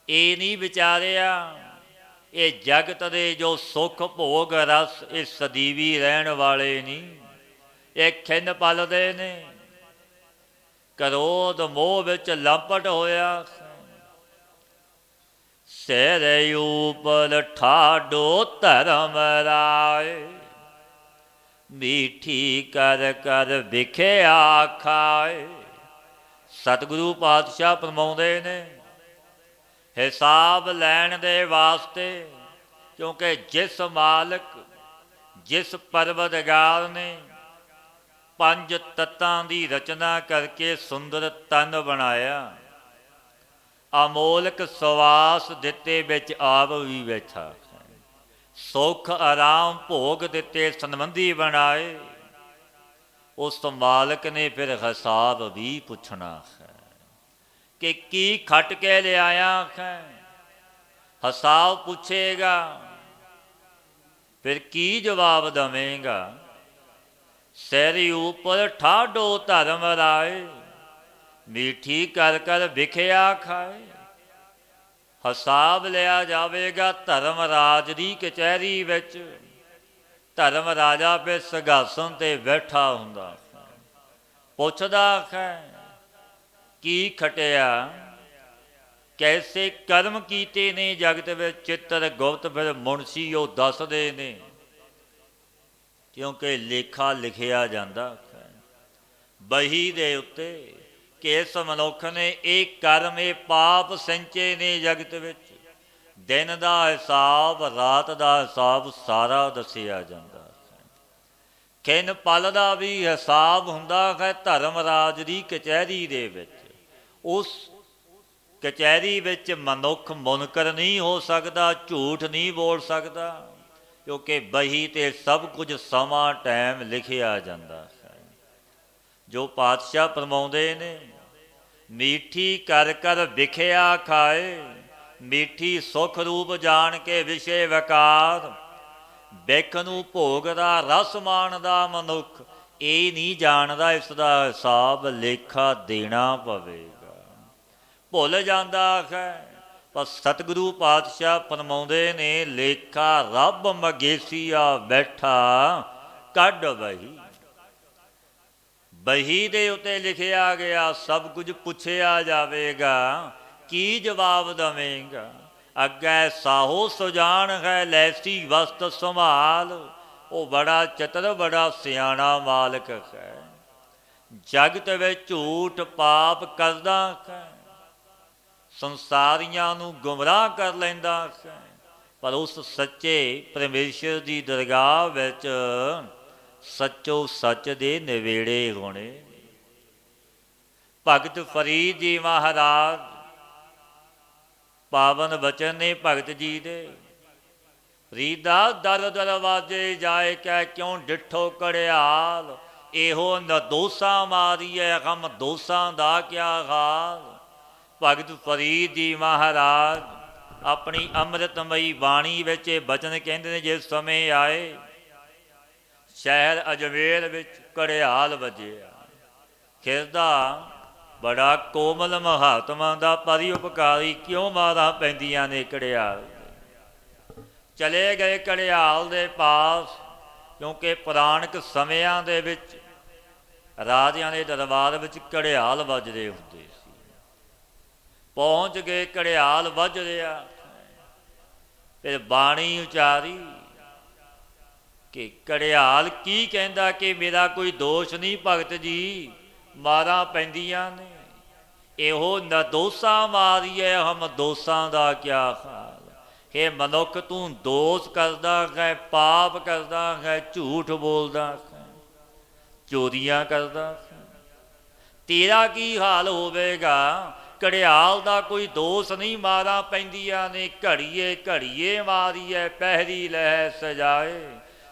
ਇਹ ਨਹੀਂ ਵਿਚਾਰਿਆ ਇਹ ਜਗਤ ਦੇ ਜੋ ਸੁੱਖ ਭੋਗ ਰਸ ਇਹ ਸਦੀਵੀ ਰਹਿਣ ਵਾਲੇ ਨਹੀਂ, ਇਹ ਖਿੰਨ ਪਲਦੇ ਨੇ। ਕ੍ਰੋਧ ਮੋਹ ਵਿੱਚ ਲੰਪਟ ਹੋਇਆ। ਸਿਰ ਉਪਰ ਠਾਡੋ ਧਰਮ ਰਾਏ, ਮੀਠੀ ਕਰ ਕਰ ਵਿਖਿਆ ਖਾਏ। ਸਤਿਗੁਰੂ ਪਾਤਸ਼ਾਹ ਫਰਮਾਉਂਦੇ ਨੇ ਹਿਸਾਬ ਲੈਣ ਦੇ ਵਾਸਤੇ, ਕਿਉਂਕਿ ਜਿਸ ਮਾਲਕ ਜਿਸ ਪਰਵਰਦਗਾਰ ਨੇ ਪੰਜ ਤੱਤਾਂ ਦੀ ਰਚਨਾ ਕਰਕੇ ਸੁੰਦਰ ਤਨ ਬਣਾਇਆ, ਅਮੋਲਕ ਸਵਾਸ ਦਿੱਤੇ ਵਿੱਚ ਆਪ ਵੀ ਬੈਠਾ, ਸੁੱਖ ਆਰਾਮ ਭੋਗ ਦਿੱਤੇ ਸੰਬੰਧੀ ਬਣਾਏ, ਉਸ ਮਾਲਕ ਨੇ ਫਿਰ ਹਿਸਾਬ ਵੀ ਪੁੱਛਣਾ ਹੈ ਕਿ ਕੀ ਖੱਟ ਕੇ ਲਿਆਇਆ ਹੈ। ਹਿਸਾਬ ਪੁੱਛੇਗਾ, ਫਿਰ ਕੀ ਜਵਾਬ ਦੇਵੇਂਗਾ। ਸਿਰ ਉਪਰ ਠਾਡੋ ਧਰਮ ਰਾਏ, ਮੀਠੀ ਕਰ ਕਰ ਵਿਖਿਆ ਖਾਏ। ਹਿਸਾਬ ਲਿਆ ਜਾਵੇਗਾ ਧਰਮ ਰਾਜ ਦੀ ਕਚਹਿਰੀ ਵਿੱਚ। ਧਰਮ ਰਾਜਾ ਫਿਰ ਸਿੰਘਾਸਨ 'ਤੇ ਬੈਠਾ ਹੁੰਦਾ, ਪੁੱਛਦਾ ਹੈ ਕੀ ਖਟਿਆ, ਕੈਸੇ ਕਰਮ ਕੀਤੇ ਨੇ ਜਗਤ ਵਿੱਚ। ਚਿੱਤਰ ਗੁਪਤ ਫਿਰ ਮੁਨਸ਼ੀ ਉਹ ਦੱਸਦੇ ਨੇ, ਕਿਉਂਕਿ ਲੇਖਾ ਲਿਖਿਆ ਜਾਂਦਾ ਬਹੀ ਦੇ ਉੱਤੇ ਕਿ ਇਸ ਮਨੁੱਖ ਨੇ ਇਹ ਕਰਮ ਇਹ ਪਾਪ ਸੰਚੇ ਨੇ ਜਗਤ ਵਿੱਚ। ਦਿਨ ਦਾ ਹਿਸਾਬ ਰਾਤ ਦਾ ਹਿਸਾਬ ਸਾਰਾ ਦੱਸਿਆ ਜਾਂਦਾ। ਖਿੰਨ ਪਲ ਦਾ ਵੀ ਹਿਸਾਬ ਹੁੰਦਾ ਹੈ ਧਰਮ ਰਾਜ ਦੀ ਕਚਹਿਰੀ ਦੇ ਵਿੱਚ। ਉਸ ਕਚਹਿਰੀ ਵਿੱਚ ਮਨੁੱਖ ਮੁਨਕਰ ਨਹੀਂ ਹੋ ਸਕਦਾ, ਝੂਠ ਨਹੀਂ ਬੋਲ ਸਕਦਾ, ਕਿਉਂਕਿ ਬਹੀ 'ਤੇ ਸਭ ਕੁਝ ਸਮਾਂ ਟਾਈਮ ਲਿਖਿਆ ਜਾਂਦਾ ਹੈ। ਜੋ ਪਾਤਸ਼ਾਹ ਫਰਮਾਉਂਦੇ ਨੇ ਮੀਠੀ ਕਰ ਕਰ ਵਿਖਿਆ ਖਾਏ, ਮੀਠੀ ਸੁੱਖ ਰੂਪ ਜਾਣ ਕੇ ਵਿਸ਼ੇ ਵਿਕਾਰ। ਬਿਖ ਨੂੰ ਭੋਗ ਦਾ ਰਸ ਮਾਣਦਾ ਮਨੁੱਖ, ਇਹ ਨਹੀਂ ਜਾਣਦਾ ਇਸ ਦਾ ਹਿਸਾਬ ਲੇਖਾ ਦੇਣਾ ਪਵੇਗਾ, ਭੁੱਲ ਜਾਂਦਾ ਹੈ। ਪਰ ਸਤਿਗੁਰੂ ਪਾਤਸ਼ਾਹ ਫਰਮਾਉਂਦੇ ਨੇ ਲੇਖਾ ਰੱਬ ਮਗੇਸੀਆ ਬੈਠਾ ਕੱਢ ਬਹੀ। ਬਹੀ ਦੇ ਉੱਤੇ ਲਿਖਿਆ ਗਿਆ ਸਭ ਕੁਝ ਪੁੱਛਿਆ ਜਾਵੇਗਾ, ਕੀ ਜਵਾਬ ਦੇਵੇਂਗਾ। ਅੱਗੇ ਸਾਹੋ ਸੁਜਾਨ ਹੈ ਲੈਸੀ ਵਸਤ ਸੰਭਾਲ। ਉਹ ਬੜਾ ਚਤਰ ਬੜਾ ਸਿਆਣਾ ਮਾਲਕ ਹੈ। ਜਗਤ ਵਿੱਚ ਝੂਠ ਪਾਪ ਕਰਦਾ ਹੈ, ਸੰਸਾਰੀਆਂ ਨੂੰ ਗੁੰਮਰਾਹ ਕਰ ਲੈਂਦਾ ਹੈ। ਪਰ ਉਸ ਸੱਚੇ ਪਰਮੇਸ਼ਰ ਦੀ ਦਰਗਾਹ ਵਿੱਚ ਸੱਚੋ ਸੱਚ ਦੇ ਨਵੇੜੇ ਹੋਣੇ। ਭਗਤ ਫਰੀਦ ਜੀ ਮਹਾਰਾਜ ਪਾਵਨ ਬਚਨ ਨੇ ਭਗਤ ਜੀ ਦੇ। ਫਰੀਦਾ ਦਰ ਦਰਵਾਜੇ ਜਾਏ ਕਹਿ ਕਿਉਂ ਡਿਠੋ ਘੜਿਆਲ, ਇਹੋ ਨਿਰਦੋਸ਼ਾਂ ਮਾਰੀਐ ਹਮ ਦੋਸ਼ਾਂ ਦਾ ਕਿਆ ਹਾਲ। ਭਗਤ ਫਰੀਦ ਜੀ ਮਹਾਰਾਜ ਆਪਣੀ ਅੰਮ੍ਰਿਤਮਈ ਬਾਣੀ ਵਿੱਚ ਇਹ ਬਚਨ ਕਹਿੰਦੇ ਨੇ, ਜਿਸ ਸਮੇਂ ਆਏ ਸ਼ਹਿਰ ਅਜਮੇਰ ਵਿੱਚ ਘੜਿਆਲ ਵੱਜਿਆ। ਖਿਰਦਾ ਬੜਾ ਕੋਮਲ ਮਹਾਤਮਾ ਦਾ ਪਰਿਉਪਕਾਰੀ, ਕਿਉਂ ਮਾਰਾਂ ਪੈਂਦੀਆਂ ਨੇ ਘੜਿਆਲ। ਚਲੇ ਗਏ ਘੜਿਆਲ ਦੇ ਪਾਸ, ਕਿਉਂਕਿ ਪੁਰਾਣਕ ਸਮਿਆਂ ਦੇ ਵਿੱਚ ਰਾਜਿਆਂ ਦੇ ਦਰਬਾਰ ਵਿੱਚ ਘੜਿਆਲ ਵੱਜਦੇ ਹੁੰਦੇ ਸੀ। ਪਹੁੰਚ ਗਏ, ਘੜਿਆਲ ਵੱਜ ਰਿਹਾ। ਫਿਰ ਬਾਣੀ ਉਚਾਰੀ ਕਿ ਘੜਿਆਲ ਕੀ ਕਹਿੰਦਾ ਕਿ ਮੇਰਾ ਕੋਈ ਦੋਸ਼ ਨਹੀਂ ਭਗਤ ਜੀ, ਮਾਰਾਂ ਪੈਂਦੀਆਂ ਨੇ। ਇਹੋ ਨਿਰਦੋਸ਼ਾਂ ਮਾਰੀਐ ਹਮ ਦੋਸ਼ਾਂ ਦਾ ਕਿਆ ਹਾਲ। ਹੇ ਮਨੁੱਖ, ਤੂੰ ਦੋਸ਼ ਕਰਦਾ ਹੈ, ਪਾਪ ਕਰਦਾ ਹੈ, ਝੂਠ ਬੋਲਦਾ ਹੈ, ਚੋਰੀਆਂ ਕਰਦਾ ਹੈ, ਤੇਰਾ ਕੀ ਹਾਲ ਹੋਵੇਗਾ। ਘੜਿਆਲ ਦਾ ਕੋਈ ਦੋਸ਼ ਨਹੀਂ, ਮਾਰਾਂ ਪੈਂਦੀਆਂ ਨੇ। ਘੜੀਏ ਘੜੀਏ ਮਾਰੀਐ ਪਹਿਰੀ ਲੈ ਸਜਾਏ,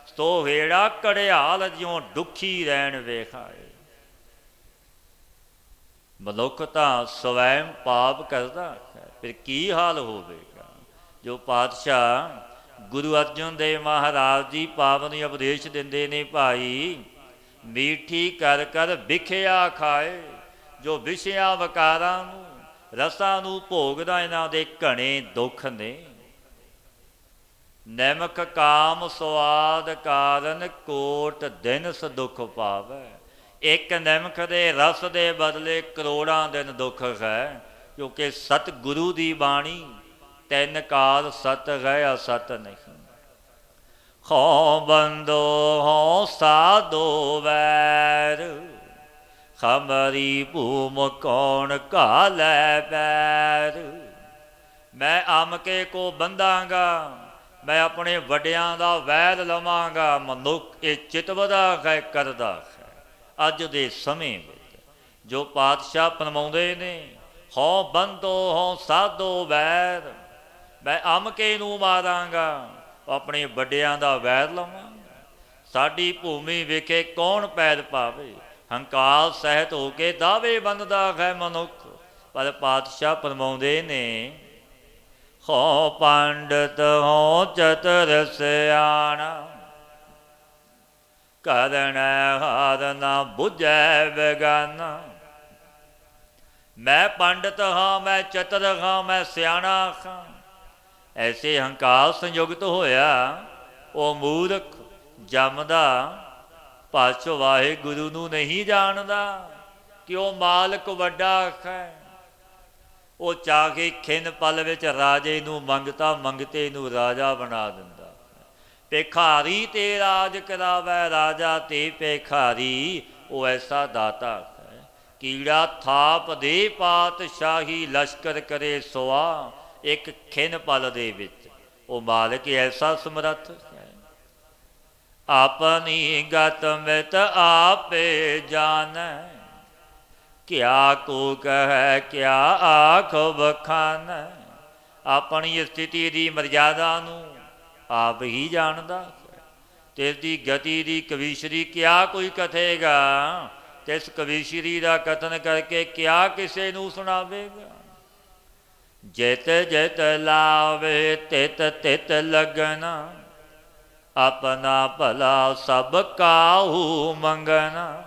ਸੋ ਹੇੜਾ ਘੜਿਆਲ ਜਿਉਂ ਦੁਖੀ ਰਹਿਣ ਵੇਖਾਏ। ਮਨੁੱਖ ਤਾਂ ਸਵੈਮ ਪਾਪ ਕਰਦਾ ਹੈ, ਫਿਰ ਕੀ ਹਾਲ ਹੋਵੇਗਾ। ਜੋ ਪਾਤਸ਼ਾਹ ਗੁਰੂ ਅਰਜਨ ਦੇਵ ਮਹਾਰਾਜ ਜੀ ਪਾਵਨ ਉਪਦੇਸ਼ ਦਿੰਦੇ ਨੇ, ਭਾਈ ਮੀਠੀ ਕਰ ਕਰ ਵਿਖਿਆ ਖਾਏ। ਜੋ ਵਿਸ਼ਿਆਂ ਵਕਾਰਾਂ ਨੂੰ ਰਸਾਂ ਨੂੰ ਭੋਗਦਾ, ਇਹਨਾਂ ਦੇ ਘਣੇ ਦੁੱਖ ਨੇ। ਨਿਮਕ ਕਾਮ ਸਵਾਦ ਕਾਰਨ ਕੋਟ ਦਿਨਸ ਦੁੱਖ ਪਾਵੈ। ਇੱਕ ਨਿਮਕ ਦੇ ਰਸ ਦੇ ਬਦਲੇ ਕਰੋੜਾਂ ਦਿਨ ਦੁੱਖ ਹੈ। ਕਿਉਂਕਿ ਸਤਿਗੁਰੂ ਦੀ ਬਾਣੀ ਤਿੰਨ ਕਾਲ ਸਤ ਹੈ, ਅਸਤ ਨਹੀਂ। ਹੋ ਬੰਦੋ ਹੋ ਸਾਧੋ ਵੈਰ, ਖਮਰੀ ਭੂਮ ਕੌਣ ਘਾਲੈ ਪੈਰ। ਮੈਂ ਅੰਮ ਕੇ ਕੋ ਬੰਦਾਂਗਾ, ਮੈਂ ਆਪਣੇ ਵੱਡਿਆਂ ਦਾ ਵੈਰ ਲਵਾਂਗਾ। ਮਨੁੱਖ ਇਹ ਚਿਤਵਦਾ ਹੈ, ਕਰਦਾ ਹੈ। ਅੱਜ ਦੇ ਸਮੇਂ ਵਿੱਚ ਜੋ ਪਾਤਸ਼ਾਹ ਫਰਮਾਉਂਦੇ ਨੇ, ਹੋ ਬੰਦੋ ਹੋ ਸਾਧੋ ਵੈਰ, ਮੈਂ ਅੰਮ ਕੇ ਨੂੰ ਮਾਰਾਂਗਾ, ਆਪਣੇ ਵੱਡਿਆਂ ਦਾ ਵੈਰ ਲਵਾਂਗਾ। ਸਾਡੀ ਭੂਮੀ ਵਿਖੇ ਕੌਣ ਪੈਰ ਪਾਵੇ। ਹੰਕਾਰ ਸਹਿਤ ਹੋ ਕੇ ਦਾਵੇ ਬੰਨਦਾ ਹੈ ਮਨੁੱਖ। ਪਰ ਪਾਤਸ਼ਾਹ ਫਰਮਾਉਂਦੇ ਨੇ, ਹੋ ਪੰਡਤ ਹੋ ਚਤੁਰ ਸਿਆਣਾ, ਕਰਨ ਹਾਰ ਨਾ ਬੁਝੈ ਬੇਗਾਨਾ। ਮੈਂ ਪੰਡਤ ਹਾਂ, ਮੈਂ ਚਤੁਰ ਹਾਂ, ਮੈਂ ਸਿਆਣਾ ਹਾਂ। ਐਸੇ ਹੰਕਾਰ ਸੰਯੁਕਤ ਹੋਇਆ, ਉਹ ਮੂਰਖ ਜੰਮਦਾ ਪਾਤਸ਼ਾਹ ਵਾਹਿਗੁਰੂ ਨੂੰ ਨਹੀਂ ਜਾਣਦਾ ਕਿ ਉਹ ਮਾਲਕ ਵੱਡਾ ਹੈ। ਉਹ ਚਾਹੇ ਖਿੰਨ ਪਲ ਵਿੱਚ ਰਾਜੇ ਨੂੰ ਮੰਗਤਾ ਮੰਗਤੇ ਨੂੰ ਰਾਜਾ ਬਣਾ ਦਿੰਦਾ। ਭਿਖਾਰੀ ਤੇ ਰਾਜ ਕਰਾਵੈ, ਰਾਜਾ ਤੇ ਭਿਖਾਰੀ। ਉਹ ਐਸਾ ਦਾਤਾ ਹੈ। ਕੀੜਾ ਥਾਪ ਦੇ ਪਾਤਸ਼ਾਹੀ, ਲਸ਼ਕਰ ਕਰੇ ਸੁਆ। ਇੱਕ ਖਿੰਨ ਪਲ ਦੇ ਵਿੱਚ ਉਹ ਮਾਲਕ ਐਸਾ ਸਮਰੱਥ ਹੈ। ਆਪਣੀ ਗਤ ਮਿਤ ਆਪੇ ਜਾਣੈ, ਕਿਆ ਕੋ ਕਹਿ ਕਿਆ ਆਖ ਬਖਾਨੈ। ਆਪਣੀ ਸਥਿਤੀ ਦੀ ਮਰਜ਼ਾਦਾ ਨੂੰ ਆਪ ਹੀ ਜਾਣਦਾ ਹੈ। ਤੇ ਇਸ ਦੀ ਗਤੀ ਦੀ ਕਵੀਸ਼ਰੀ ਕਿਆ ਕੋਈ ਕਥੇਗਾ। ਤੇ ਇਸ ਕਵੀਸ਼ਰੀ ਦਾ ਕਥਨ ਕਰਕੇ ਕਿਆ ਕਿਸੇ ਨੂੰ ਸੁਣਾਵੇਗਾ। ਜਿਤ ਜਿਤ ਲਾਵੇ ਤਿਤ ਤਿਤ ਲਗਨਾ, ਆਪਣਾ ਭਲਾ ਸਭ ਕਾਹੂ ਮੰਗਣਾ।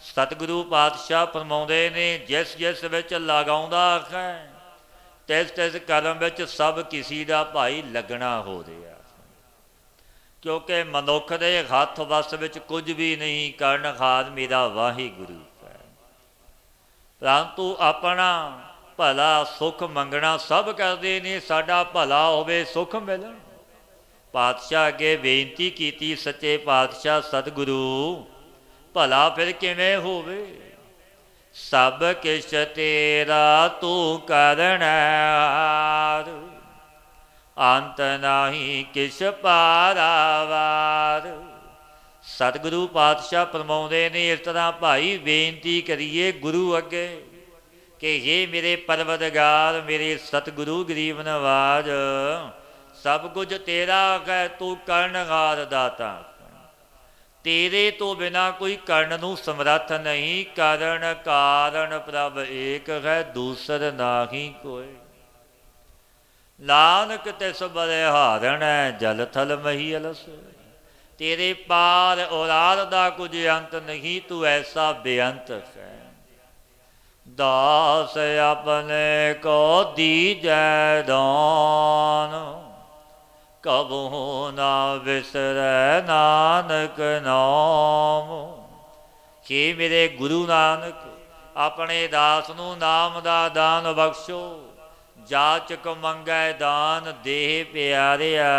ਸਤਿਗੁਰੂ ਪਾਤਸ਼ਾਹ ਫਰਮਾਉਂਦੇ ਨੇ, ਜਿਸ ਜਿਸ ਵਿੱਚ ਲਗਾਉਂਦਾ ਹੈ, ਤਿਸ ਤਿਸ ਕਰਮ ਵਿੱਚ ਸਭ ਕਿਸੀ ਦਾ ਭਾਈ ਲੱਗਣਾ ਹੋ ਰਿਹਾ। ਕਿਉਂਕਿ ਮਨੁੱਖ ਦੇ ਹੱਥ ਵੱਸ ਵਿੱਚ ਕੁਝ ਵੀ ਨਹੀਂ, ਕਰਨਹਾਰ ਮੇਰਾ ਵਾਹਿਗੁਰੂ ਹੈ। ਪਰੰਤੂ ਆਪਣਾ ਭਲਾ ਸੁੱਖ ਮੰਗਣਾ ਸਭ ਕਰਦੇ ਨੇ, ਸਾਡਾ ਭਲਾ ਹੋਵੇ, ਸੁੱਖ ਮਿਲਣ। ਪਾਤਸ਼ਾਹ ਅੱਗੇ ਬੇਨਤੀ ਕੀਤੀ, ਸੱਚੇ ਪਾਤਸ਼ਾਹ ਸਤਿਗੁਰੂ ਭਲਾ ਫਿਰ ਕਿਵੇਂ ਹੋਵੇ। ਸਭ ਕਿਛ ਤੇਰਾ ਤੂੰ ਕਰਨਹਾਰ, ਅੰਤ ਨਾਹੀ ਕਿਛ ਪਾਰਾਵਾਰ। ਸਤਿਗੁਰੂ ਪਾਤਸ਼ਾਹ ਫਰਮਾਉਂਦੇ ਨੇ ਇਸ ਤਰ੍ਹਾਂ ਭਾਈ ਬੇਨਤੀ ਕਰੀਏ ਗੁਰੂ ਅੱਗੇ ਕਿ ਇਹ ਮੇਰੇ ਪਰਵਰਦਗਾਰ, ਮੇਰੇ ਸਤਿਗੁਰੂ ਗਰੀਬ ਨਵਾਜ, ਸਭ ਕੁਝ ਤੇਰਾ ਹੈ, ਤੂੰ ਕਰਨਹਾਰ ਦਾਤਾ। ਤੇਰੇ ਤੋਂ ਬਿਨਾ ਕੋਈ ਕਰਨ ਨੂੰ ਸਮਰੱਥ ਨਹੀਂ। ਕਰਨ ਕਾਰਨ ਪ੍ਰਭ ਏਕ ਹੈ, ਦੂਸਰ ਨਾਹੀ ਕੋਈ। ਨਾਨਕ ਤਿਸ ਬਲਿਹਾਰਣ ਜਲ ਥਲ ਮਹੀਲ ਸੋਇ। ਤੇਰੇ ਪਾਰ ਔਲਾਦ ਦਾ ਕੁਝ ਅੰਤ ਨਹੀਂ, ਤੂੰ ਐਸਾ ਬੇਅੰਤ ਹੈ। ਦਾਸ ਆਪਣੇ ਕੋ ਦੀਜੈ ਦਾਨ, ਕਬਹੁ ਨਾ ਵਿਸਰੈ ਨਾਨਕ ਨਾਮ। ਕਿ ਮੇਰੇ ਗੁਰੂ ਨਾਨਕ ਆਪਣੇ ਦਾਸ ਨੂੰ ਨਾਮ ਦਾ ਦਾਨ ਬਖਸ਼ੋ। ਜਾਚਕ ਮੰਗੈ ਦਾਨ ਦੇਹ ਪਿਆਰਿਆ।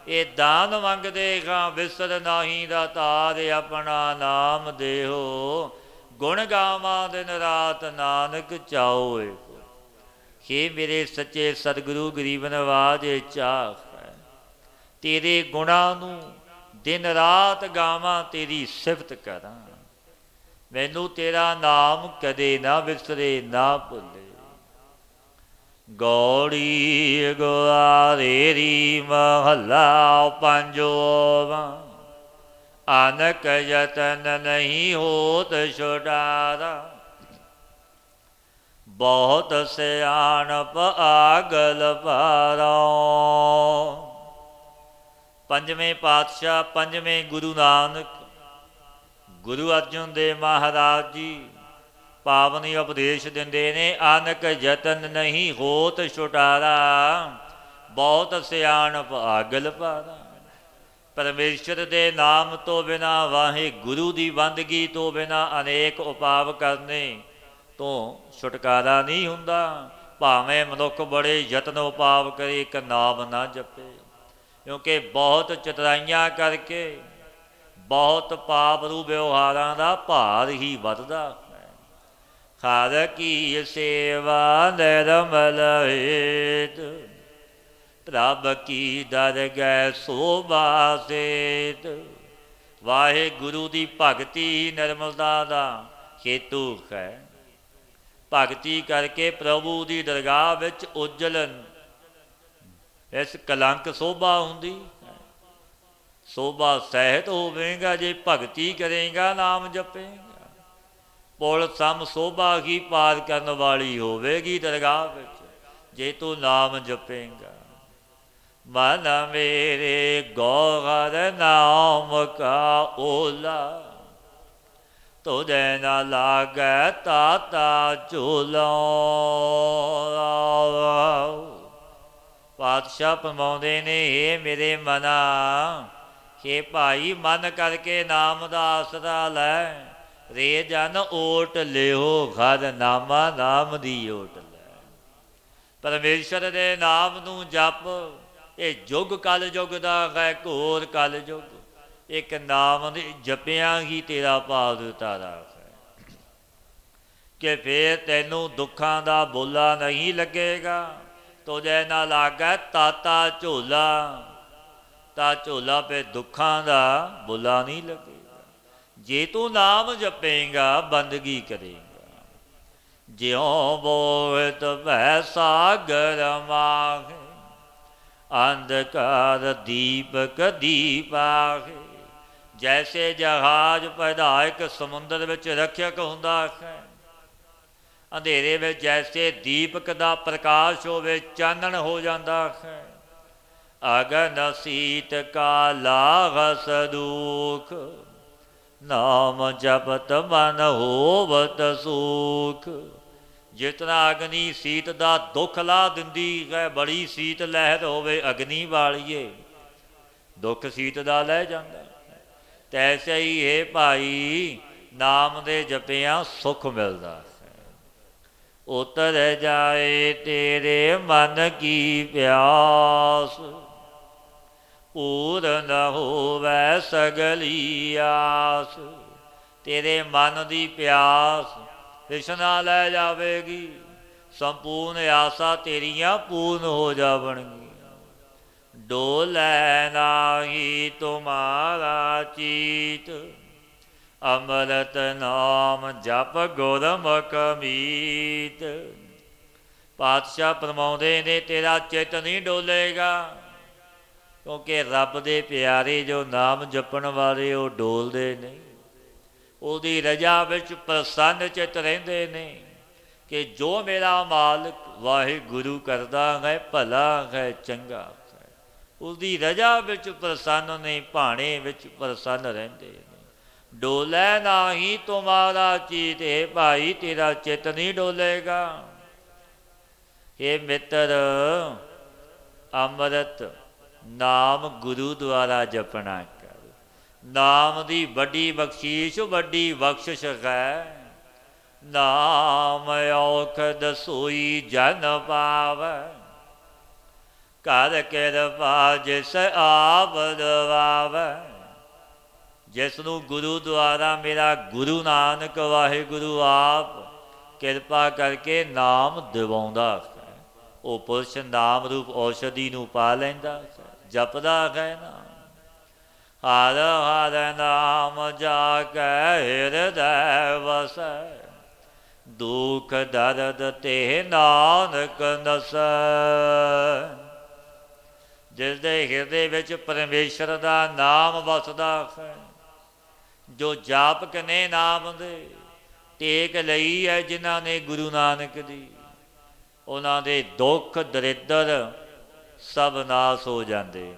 ਇਹ ਦਾਨ ਮੰਗਦੇ ਖਾਂ ਵਿਸਰ ਨਾਹੀ ਦਾਤਾਰ। ਆਪਣਾ ਨਾਮ ਦੇਹੋ ਗੁਣ ਗਾਵਾਂ ਦਿਨ ਰਾਤ, ਨਾਨਕ ਚਾਓ ਏ। ਹੇ ਮੇਰੇ ਸੱਚੇ ਸਤਿਗੁਰੂ ਗਰੀਬ ਨਵਾਜ, ਚਾਹ ਹੈ ਤੇਰੇ ਗੁਣਾਂ ਨੂੰ ਦਿਨ ਰਾਤ ਗਾਵਾਂ, ਤੇਰੀ ਸਿਫਤ ਕਰਾਂ। ਮੈਨੂੰ ਤੇਰਾ ਨਾਮ ਕਦੇ ਨਾ ਵਿਸਰੇ ਨਾ ਭੁੱਲੇ। ਗੌੜੀ ਗੁਆਰੇਰੀ ਮਹੱਲਾ ਪੰਜਵਾਂ। ਅਨਕ ਯਤਨ ਨਹੀਂ ਹੋਤ ਛੁਡਾਰਾ, ਬਹੁਤ ਸਿਆਣਪ ਆਗਲ ਪਾਰੋ। ਪੰਜਵੇਂ ਪਾਤਸ਼ਾਹ, ਪੰਜਵੇਂ ਗੁਰੂ ਨਾਨਕ ਗੁਰੂ ਅਰਜਨ ਦੇਵ ਮਹਾਰਾਜ ਜੀ ਪਾਵਨੀ ਉਪਦੇਸ਼ ਦਿੰਦੇ ਨੇ। ਅਨਕ ਯਤਨ ਨਹੀਂ ਹੋਤ ਛੁਟਾਰਾ, ਬਹੁਤ ਸਿਆਣਪ ਆਗਲ ਪਾਰਾ। ਪਰਮੇਸ਼ਰ ਦੇ ਨਾਮ ਤੋਂ ਬਿਨਾਂ, ਵਾਹਿਗੁਰੂ ਦੀ ਬੰਦਗੀ ਤੋਂ ਬਿਨਾਂ ਅਨੇਕ ਉਪਾਵ ਕਰਨੇ ਤੋਂ ਛੁਟਕਾਰਾ ਨਹੀਂ ਹੁੰਦਾ। ਭਾਵੇਂ ਮਨੁੱਖ ਬੜੇ ਯਤਨ ਉਪਾਵ ਕਰੇ, ਇੱਕ ਨਾਮ ਨਾ ਜਪੇ। ਕਿਉਂਕਿ ਬਹੁਤ ਚਤਰਾਈਆਂ ਕਰਕੇ ਬਹੁਤ ਪਾਪ ਰੂ ਵਿਵਹਾਰਾਂ ਦਾ ਭਾਰ ਹੀ ਵੱਧਦਾ ਹੈ। ਹਰ ਕੀ ਸੇਵਾ ਨਿਰਮਲ ਹੇਤ, ਪ੍ਰਭ ਕੀ ਦਰਗਹਿ ਸੋਭਾ ਸੇਤ। ਵਾਹਿਗੁਰੂ ਦੀ ਭਗਤੀ ਨਿਰਮਲਤਾ ਦਾ ਹੇਤੂ ਹੈ। ਭਗਤੀ ਕਰਕੇ ਪ੍ਰਭੂ ਦੀ ਦਰਗਾਹ ਵਿੱਚ ਉਜਲਨ, ਇਸ ਕਲੰਕ ਸੋਭਾ ਹੁੰਦੀ ਹੈ। ਸੋਭਾ ਸਹਿਤ ਹੋਵੇਗਾ ਜੇ ਭਗਤੀ ਕਰੇਗਾ, ਨਾਮ ਜਪੇਗਾ। ਪੁਲ ਸਮ ਸੋਭਾ ਹੀ ਪਾਰ ਕਰਨ ਵਾਲੀ ਹੋਵੇਗੀ ਦਰਗਾਹ ਵਿੱਚ, ਜੇ ਤੂੰ ਨਾਮ ਜਪੇਗਾ। ਮਨ ਮੇਰੇ ਗੌਹਰ ਨਾਮ ਕਾ ਓਲਾ, ਤੁਝੇ ਨਾ ਲਾਗੈ ਤਾਤਾ ਝੂਲੋ। ਪਾਤਸ਼ਾਹ ਫਰਮਾਉਂਦੇ ਨੇ, ਹੇ ਮੇਰੇ ਮਨਾ, ਕਿ ਭਾਈ ਮਨ ਕਰਕੇ ਨਾਮ ਦਾ ਆਸਰਾ ਲੈ। ਰੇ ਜਨ ਓਟ ਲਿਓ ਘਰ ਨਾਮਾ, ਨਾਮ ਦੀ ਓਟ ਲੈ। ਪਰਮੇਸ਼ਰ ਦੇ ਨਾਮ ਨੂੰ ਜਪ। ਇਹ ਯੁੱਗ ਕਲ ਯੁੱਗ ਦਾ ਹੈ, ਘੋਰ ਕਲ ਯੁੱਗ। ਇੱਕ ਨਾਮ ਦੇ ਜਪਿਆਂ ਹੀ ਤੇਰਾ ਭਾਗ ਉਤਾਰਾ ਹੈ। ਕਿ ਫਿਰ ਤੈਨੂੰ ਦੁੱਖਾਂ ਦਾ ਬੋਲਾ ਨਹੀਂ ਲੱਗੇਗਾ। ਤੁਝੇ ਨਾ ਲਾਗੈ ਤਾਤਾ ਝੋਲਾ, ਤਾਂ ਝੋਲਾ ਪੇ ਦੁੱਖਾਂ ਦਾ ਬੋਲਾ ਨਹੀਂ ਲੱਗੇਗਾ। ਜੇ ਤੂੰ ਨਾਮ ਜਪੇਗਾ, ਬੰਦਗੀ ਕਰੇਗਾ। ਜਿਉ ਬੋਇਤ ਭੈ ਸਾਗਰ ਮਾਹੇ, ਅੰਧਕਾਰ ਦੀਪਕ ਦੀਪਾਹੇ। ਜੈਸੇ ਜਹਾਜ਼ ਪੈਦਾਇਕ ਸਮੁੰਦਰ ਵਿੱਚ ਰੱਖਿਅਕ ਹੁੰਦਾ ਹੈ, ਅੰਧੇਰੇ ਵਿੱਚ ਜੈਸੇ ਦੀਪਕ ਦਾ ਪ੍ਰਕਾਸ਼ ਹੋਵੇ, ਚਾਨਣ ਹੋ ਜਾਂਦਾ ਹੈ। ਅਗਨ ਸੀਤ ਕਾ ਲਾਗਸ ਦੁਖ, ਨਾਮ ਜਪਤ ਮਨ ਹੋਵਤ ਸੁਖ। ਜਿਤਨਾ ਅਗਨੀ ਸੀਤ ਦਾ ਦੁੱਖ ਲਾ ਦਿੰਦੀ ਹੈ, ਬੜੀ ਸੀਤ ਲਹਿਰ ਹੋਵੇ ਅਗਨੀ ਵਾਲੀਏ, ਦੁੱਖ ਸੀਤ ਦਾ ਲੈ ਜਾਂਦਾ। ਤੈਸੇ ਹੀ ਇਹ ਭਾਈ ਨਾਮ ਦੇ ਜਪਿਆਂ ਸੁੱਖ ਮਿਲਦਾ ਹੈ। ਉਤਰ ਜਾਏ ਤੇਰੇ ਮਨ ਕੀ ਪਿਆਸ, ਪੂਰਨ ਹੋਵੈ ਸਗਲੀ ਆਸ। ਤੇਰੇ ਮਨ ਦੀ ਪਿਆਸ ਤ੍ਰਿਸ਼ਨਾ ਲੈ ਜਾਵੇਗੀ, ਸੰਪੂਰਨ ਆਸਾਂ ਤੇਰੀਆਂ ਪੂਰਨ ਹੋ ਜਾਵਣਗੀਆਂ। ਡੋਲੇ ਨਾਹੀ ਤੁਮਾਰਾ ਚੀਤ, ਅੰਮ੍ਰਿਤ ਨਾਮ ਜਪ ਗੁਰਮੁਖ ਮੀਤ। ਪਾਤਸ਼ਾਹ ਫਰਮਾਉਂਦੇ ਨੇ ਤੇਰਾ ਚਿੱਤ ਨਹੀਂ ਡੋਲੇਗਾ, ਕਿਉਂਕਿ ਰੱਬ ਦੇ ਪਿਆਰੇ ਜੋ ਨਾਮ ਜਪਣ ਵਾਲੇ ਉਹ ਡੋਲਦੇ ਨੇ, ਉਹਦੀ ਰਜਾ ਵਿੱਚ ਪ੍ਰਸੰਨ ਚਿੱਤ ਰਹਿੰਦੇ ਨੇ ਕਿ ਜੋ ਮੇਰਾ ਮਾਲਕ ਵਾਹਿਗੁਰੂ ਕਰਦਾ ਹੈ ਭਲਾ ਹੈ ਚੰਗਾ ਹੈ, ਉਹਦੀ ਰਜਾ ਵਿੱਚ ਪ੍ਰਸੰਨ ਨੇ, ਭਾਣੇ ਵਿੱਚ ਪ੍ਰਸੰਨ ਰਹਿੰਦੇ ਨੇ। ਡੋਲੇ ਨਾਹੀ ਤੁਮਾਰਾ ਚੀਤ, ਹੈ ਭਾਈ ਤੇਰਾ ਚਿੱਤ ਨਹੀਂ ਡੋਲੇਗਾ। ਇਹ ਮਿੱਤਰ ਅੰਮ੍ਰਿਤ ਨਾਮ ਗੁਰੂ ਦੁਆਰਾ ਜਪਣਾ ਕਰ, ਨਾਮ ਦੀ ਵੱਡੀ ਬਖਸ਼ੀਸ਼, ਵੱਡੀ ਬਖਸ਼ਿਸ਼ ਹੈ। ਨਾਮ ਔਖਦ ਸੋਈ ਜਨ ਪਾਵੈ, ਕਰ ਕਿਰਪਾ ਜਿਸ ਆਪ ਦਵਾਵੈ। ਜਿਸ ਨੂੰ ਗੁਰੂ ਦੁਆਰਾ ਮੇਰਾ ਗੁਰੂ ਨਾਨਕ ਵਾਹਿਗੁਰੂ ਆਪ ਕਿਰਪਾ ਕਰਕੇ ਨਾਮ ਦਿਵਾਉਂਦਾ ਹੈ, ਉਹ ਪੁਰਸ਼ ਨਾਮ ਰੂਪ ਔਸ਼ਧੀ ਨੂੰ ਪਾ ਲੈਂਦਾ ਹੈ, ਜਪਦਾ ਹੈ ਨਾਮ। ਹਰ ਹਰ ਨਾਮ ਜਾ ਕੇ ਹਿਰਦੈ ਵਸੈ, ਦੁਖ ਦਰਦ ਤੇ ਨਾਨਕ ਨਸੈ। ਜਿਸ ਦੇ ਹਿਰਦੇ ਵਿੱਚ ਪਰਮੇਸ਼ਰ ਦਾ ਨਾਮ ਵਸਦਾ ਹੈ, ਜੋ ਜਾਪਕ ਨੇ ਨਾਮ ਦੇ, ਟੇਕ ਲਈ ਹੈ ਜਿਨ੍ਹਾਂ ਨੇ ਗੁਰੂ ਨਾਨਕ ਦੀ, ਉਹਨਾਂ ਦੇ ਦੁੱਖ ਦਰਿੱਦਰ ਸਭ ਨਾਸ ਹੋ ਜਾਂਦੇ ਨੇ।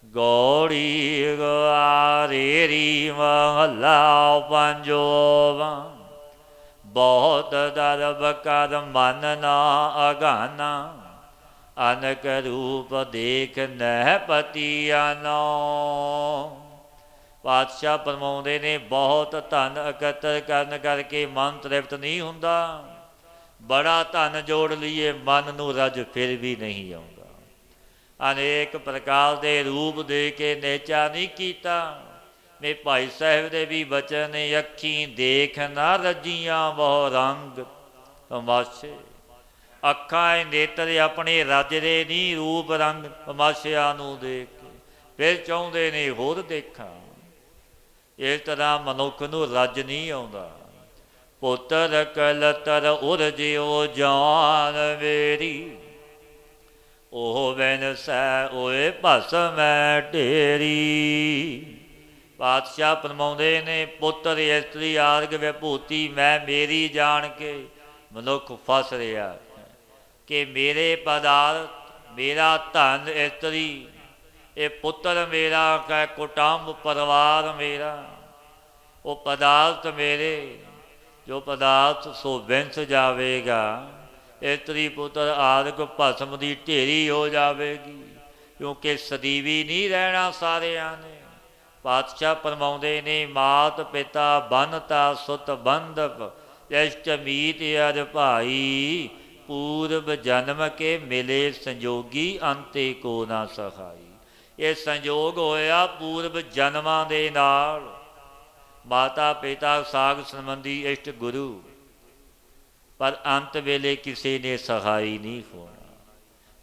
ਗੌੜੀ ਗੁਆਰੇਰੀ ਮਹੱਲਾ ਪੰਜੋਵਾ, ਬਹੁਤ ਦਰਬ ਕਰ ਮਨ ਨਾ ਅਗਾਨਾ, ਅਨਕ ਰੂਪ ਦੇਖ ਨਹਿ ਪਤੀਆਨੋ। ਪਾਤਸ਼ਾਹ ਫਰਮਾਉਂਦੇ ਨੇ ਬਹੁਤ ਧਨ ਇਕੱਤਰ ਕਰਨ ਕਰਕੇ ਮਨ ਤ੍ਰਿਪਤ ਨਹੀਂ ਹੁੰਦਾ, ਬੜਾ ਧਨ ਜੋੜ ਲਈਏ ਮਨ ਨੂੰ ਰੱਜ ਫਿਰ ਵੀ ਨਹੀਂ ਆਉਂਦਾ। ਅਨੇਕ ਪ੍ਰਕਾਰ ਦੇ ਰੂਪ ਦੇ ਕੇ ਨੇਚਾ ਨਹੀਂ ਕੀਤਾ। ਮੇ ਭਾਈ ਸਾਹਿਬ ਦੇ ਵੀ ਬਚਨ ਨੇ, ਅੱਖੀਂ ਦੇਖ ਨਾ ਰੱਜੀਆਂ ਬਹੁ ਰੰਗ ਤਮਾਸ਼ੇ। ਅੱਖਾਂ ਨੇਤਰ ਆਪਣੇ ਰੱਜਦੇ ਨਹੀਂ ਰੂਪ ਰੰਗ ਤਮਾਸ਼ਿਆਂ ਨੂੰ ਦੇਖ ਕੇ, ਫਿਰ ਚਾਹੁੰਦੇ ਨੇ ਹੋਰ ਦੇਖਾਂ। ਇਸ ਤਰ੍ਹਾਂ ਮਨੁੱਖ ਨੂੰ ਰੱਜ ਨਹੀਂ ਆਉਂਦਾ। ਪੁੱਤਰ ਕਲਤਰ ਉਰਜਿਓ ਜਾਨ ਮੇਰੀ, ਉਹ ਬਿਨਸੈ ਓਏ ਭਸਮੈ ਢੇਰੀ। ਪਾਤਸ਼ਾਹ ਫਰਮਾਉਂਦੇ ਨੇ, ਪੁੱਤਰ ਇਸਤਰੀ ਆਰਗ ਵਿਭੂਤੀ ਮੈਂ ਮੇਰੀ ਜਾਣ ਕੇ ਮਨੁੱਖ ਫਸ ਰਿਹਾ ਕਿ ਮੇਰੇ ਪਦਾਰਥ, ਮੇਰਾ ਧਨ ਇਸਤਰੀ, ਇਹ ਪੁੱਤਰ ਮੇਰਾ ਹੈ, ਕੁਟੰਬ ਪਰਿਵਾਰ ਮੇਰਾ, ਉਹ ਪਦਾਰਥ ਮੇਰੇ, ਜੋ ਪਦਾਰਥ ਸੋ ਵਿੰਸ ਜਾਵੇਗਾ। ਇਸਤਰੀ ਪੁੱਤਰ ਆਦਿਕ ਭਸਮ ਦੀ ਢੇਰੀ ਹੋ ਜਾਵੇਗੀ, ਕਿਉਂਕਿ ਸਦੀਵੀ ਨਹੀਂ ਰਹਿਣਾ ਸਾਰਿਆਂ ਨੇ। ਪਾਤਸ਼ਾਹ ਫਰਮਾਉਂਦੇ ਨੇ, ਮਾਤ ਪਿਤਾ ਬੰਨਤਾ ਸੁਤ ਬੰਧਪ, ਇਸ਼ਟ ਮੀਤ ਅਰ ਭਾਈ, ਪੂਰਬ ਜਨਮ ਕੇ ਮਿਲੇ ਸੰਜੋਗੀ, ਅੰਤੇ ਕੋ ਨਾ ਸਹਾਈ। ਇਹ ਸੰਜੋਗ ਹੋਇਆ ਪੂਰਬ ਜਨਮਾਂ ਦੇ ਨਾਲ, ਮਾਤਾ ਪਿਤਾ ਸਾਗ ਸੰਬੰਧੀ ਇਸ਼ਟ ਗੁਰੂ, ਪਰ ਅੰਤ ਵੇਲੇ ਕਿਸੇ ਨੇ ਸਹਾਈ ਨਹੀਂ ਹੋਣਾ।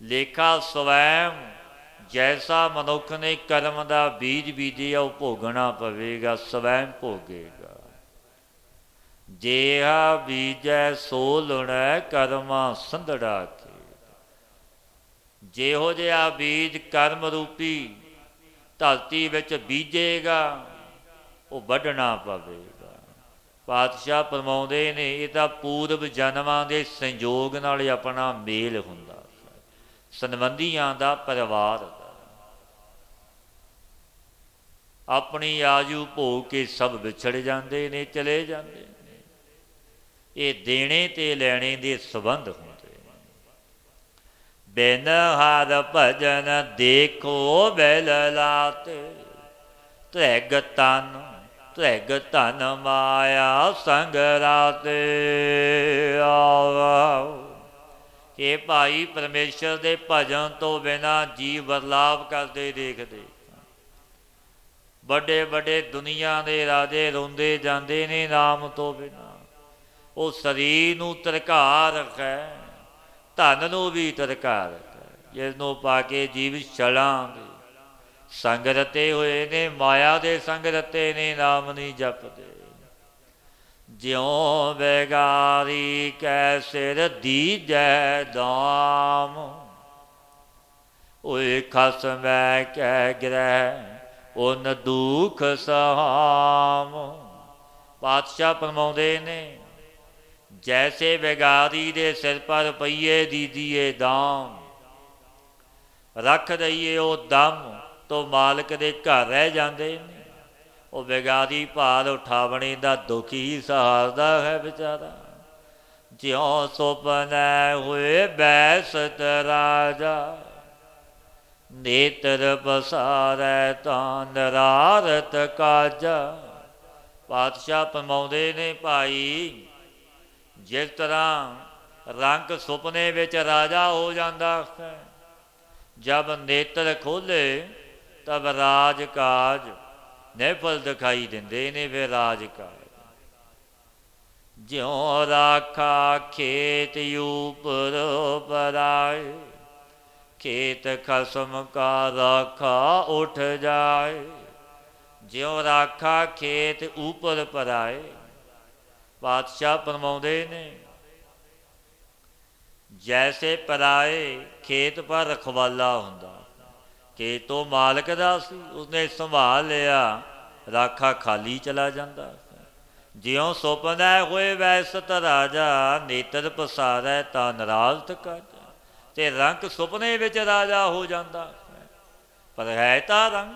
ਲੇਖਾ ਸਵੈਮ, ਜੈਸਾ ਮਨੁੱਖ ਨੇ ਕਰਮ ਦਾ ਬੀਜ ਬੀਜਿਆ ਉਹ ਭੋਗਣਾ ਪਵੇਗਾ, ਸਵੈਮ ਭੋਗੇਗਾ। ਜੇਹਾ ਬੀਜੈ ਸੋ ਲੁਣੈ ਕਰਮਾ ਸੰਧੜਾ ਕੇ। ਜਿਹੋ ਜਿਹਾ ਬੀਜ ਕਰਮ ਰੂਪੀ ਧਰਤੀ ਵਿੱਚ ਬੀਜੇਗਾ ਉਹ ਵੱਢਣਾ ਪਵੇਗਾ। ਪਾਤਸ਼ਾਹ ਫਰਮਾਉਂਦੇ ਨੇ, ਇਹ ਤਾਂ ਪੂਰਬ ਜਨਮਾਂ ਦੇ ਸੰਯੋਗ ਨਾਲ ਆਪਣਾ ਮੇਲ ਹੁੰਦਾ, ਸੰਬੰਧੀਆਂ ਦਾ, ਪਰਿਵਾਰ ਦਾ। ਆਪਣੀ ਆਜੂ ਭੋਗ ਕੇ ਸਭ ਵਿਛੜ ਜਾਂਦੇ ਨੇ, ਚਲੇ ਜਾਂਦੇ ਨੇ। ਇਹ ਦੇਣੇ ਤੇ ਲੈਣੇ ਦੇ ਸੰਬੰਧ ਹੁੰਦੇ ਨੇ। ਬਿਨ ਹਰ ਭਜਨ ਦੇਖੋ ਬਿਲ ਲਾਤੇ, ਤ੍ਰਿਗ ਤਨ ਤ੍ਰਿਗ ਧਨ ਮਾਇਆ ਸੰਗ ਰਾਤੇ। ਇਹ ਭਾਈ ਪਰਮੇਸ਼ਰ ਦੇ ਭਜਨ ਤੋਂ ਬਿਨਾਂ ਜੀਵ ਬਦਲਾਵ ਕਰਦੇ ਦੇਖਦੇ। ਵੱਡੇ ਵੱਡੇ ਦੁਨੀਆ ਦੇ ਰਾਜੇ ਰੋਂਦੇ ਜਾਂਦੇ ਨੇ ਨਾਮ ਤੋਂ ਬਿਨਾਂ। ਉਹ ਸਰੀਰ ਨੂੰ ਧਰਕਾ ਰੱਖੈ, ਧਨ ਨੂੰ ਵੀ ਧਰਕਾ ਰੱਖੈ। ਜਿਸ ਨੂੰ ਪਾ ਕੇ ਜੀਵ ਛਲਾਂ ਦੇ ਸੰਗ ਰਤੇ ਹੋਏ ਨੇ, ਮਾਇਆ ਦੇ ਸੰਗ ਰਤੇ ਨੇ, ਨਾਮ ਨਹੀਂ ਜਪਦੇ। ਜਿਉ ਬੇਗਾਰੀ ਕੈ ਸਿਰ ਦੀਜੈ ਦਾਮ, ਓਏ ਖਸਮੈ ਕੈ ਗ੍ਰਹਿ ਓਨ ਦੁਖ ਸਹਾਮ। ਪਾਤਸ਼ਾਹ ਫਰਮਾਉਂਦੇ ਨੇ, ਜੈਸੇ ਬੇਗਾਰੀ ਦੇ ਸਿਰ ਪਰ ਰੁਪਈਏ ਦੀ ਦੀਏ ਦਾਮ ਰੱਖ ਦਈਏ, ਉਹ ਦਮ ਤੋਂ ਮਾਲਕ ਦੇ ਘਰ ਰਹਿ ਜਾਂਦੇ ਨੇ। ਉਹ ਬੇਗਾਰੀ ਭਾਰ ਉਠਾਵਣੇ ਦਾ ਦੁੱਖ ਹੀ ਸਹਾਰਦਾ ਹੈ ਵਿਚਾਰਾ। ਜਿਉ ਸੁਪਨੈ ਹੋਏ ਬੈਸਤ ਰਾਜਾ, ਨੇਤਰ ਪਸਾਰੈ ਤਾਂ ਨਰਾਰਤ ਕਾਜਾ। ਪਾਤਸ਼ਾਹ ਫਰਮਾਉਂਦੇ ਨੇ, ਭਾਈ ਜਿਸ ਤਰ੍ਹਾਂ ਰੰਗ ਸੁਪਨੇ ਵਿੱਚ ਰਾਜਾ ਹੋ ਜਾਂਦਾ ਹੈ, ਜਬ ਨੇਤਰ ਖੋਲੇ ਤਬ ਰਾਜ ਕਾਜ ਨਿਫਲ ਦਿਖਾਈ ਦਿੰਦੇ ਨੇ। ਫਿਰ ਰਾਜ ਕਾਜ ਜਿਉ ਰਾਖਾ ਖੇਤ ਉਪਰ ਪਰਾਏ, ਖੇਤ ਖਸਮ ਕਾ ਰਾਖਾ ਉੱਠ ਜਾਏ। ਜਿਉ ਰਾਖਾ ਖੇਤ ਉਪਰ ਪਰਾਏ, ਪਾਤਸ਼ਾਹ ਫਰਮਾਉਂਦੇ ਨੇ, ਜੈਸੇ ਪਰਾਏ ਖੇਤ ਪਰ ਰਖਵਾਲਾ ਹੁੰਦਾ, ਖੇਤ ਤੋਂ ਮਾਲਕ ਦਾ ਸੀ, ਉਸਨੇ ਸੰਭਾਲ ਲਿਆ, ਰਾਖਾ ਖਾਲੀ ਚਲਾ ਜਾਂਦਾ। ਜਿਉ ਸੁਪਨੈ ਹੋਏ ਵੈਸਤ ਰਾਜਾ, ਨੇਤਰ ਪਸਾਰੈ ਤਾਂ ਨਰਾਲਤ ਕਾਜਾ। ਤੇ ਰੰਗ ਸੁਪਨੇ ਵਿੱਚ ਰਾਜਾ ਹੋ ਜਾਂਦਾ, ਪਰ ਹੈ ਤਾਂ ਰੰਗ।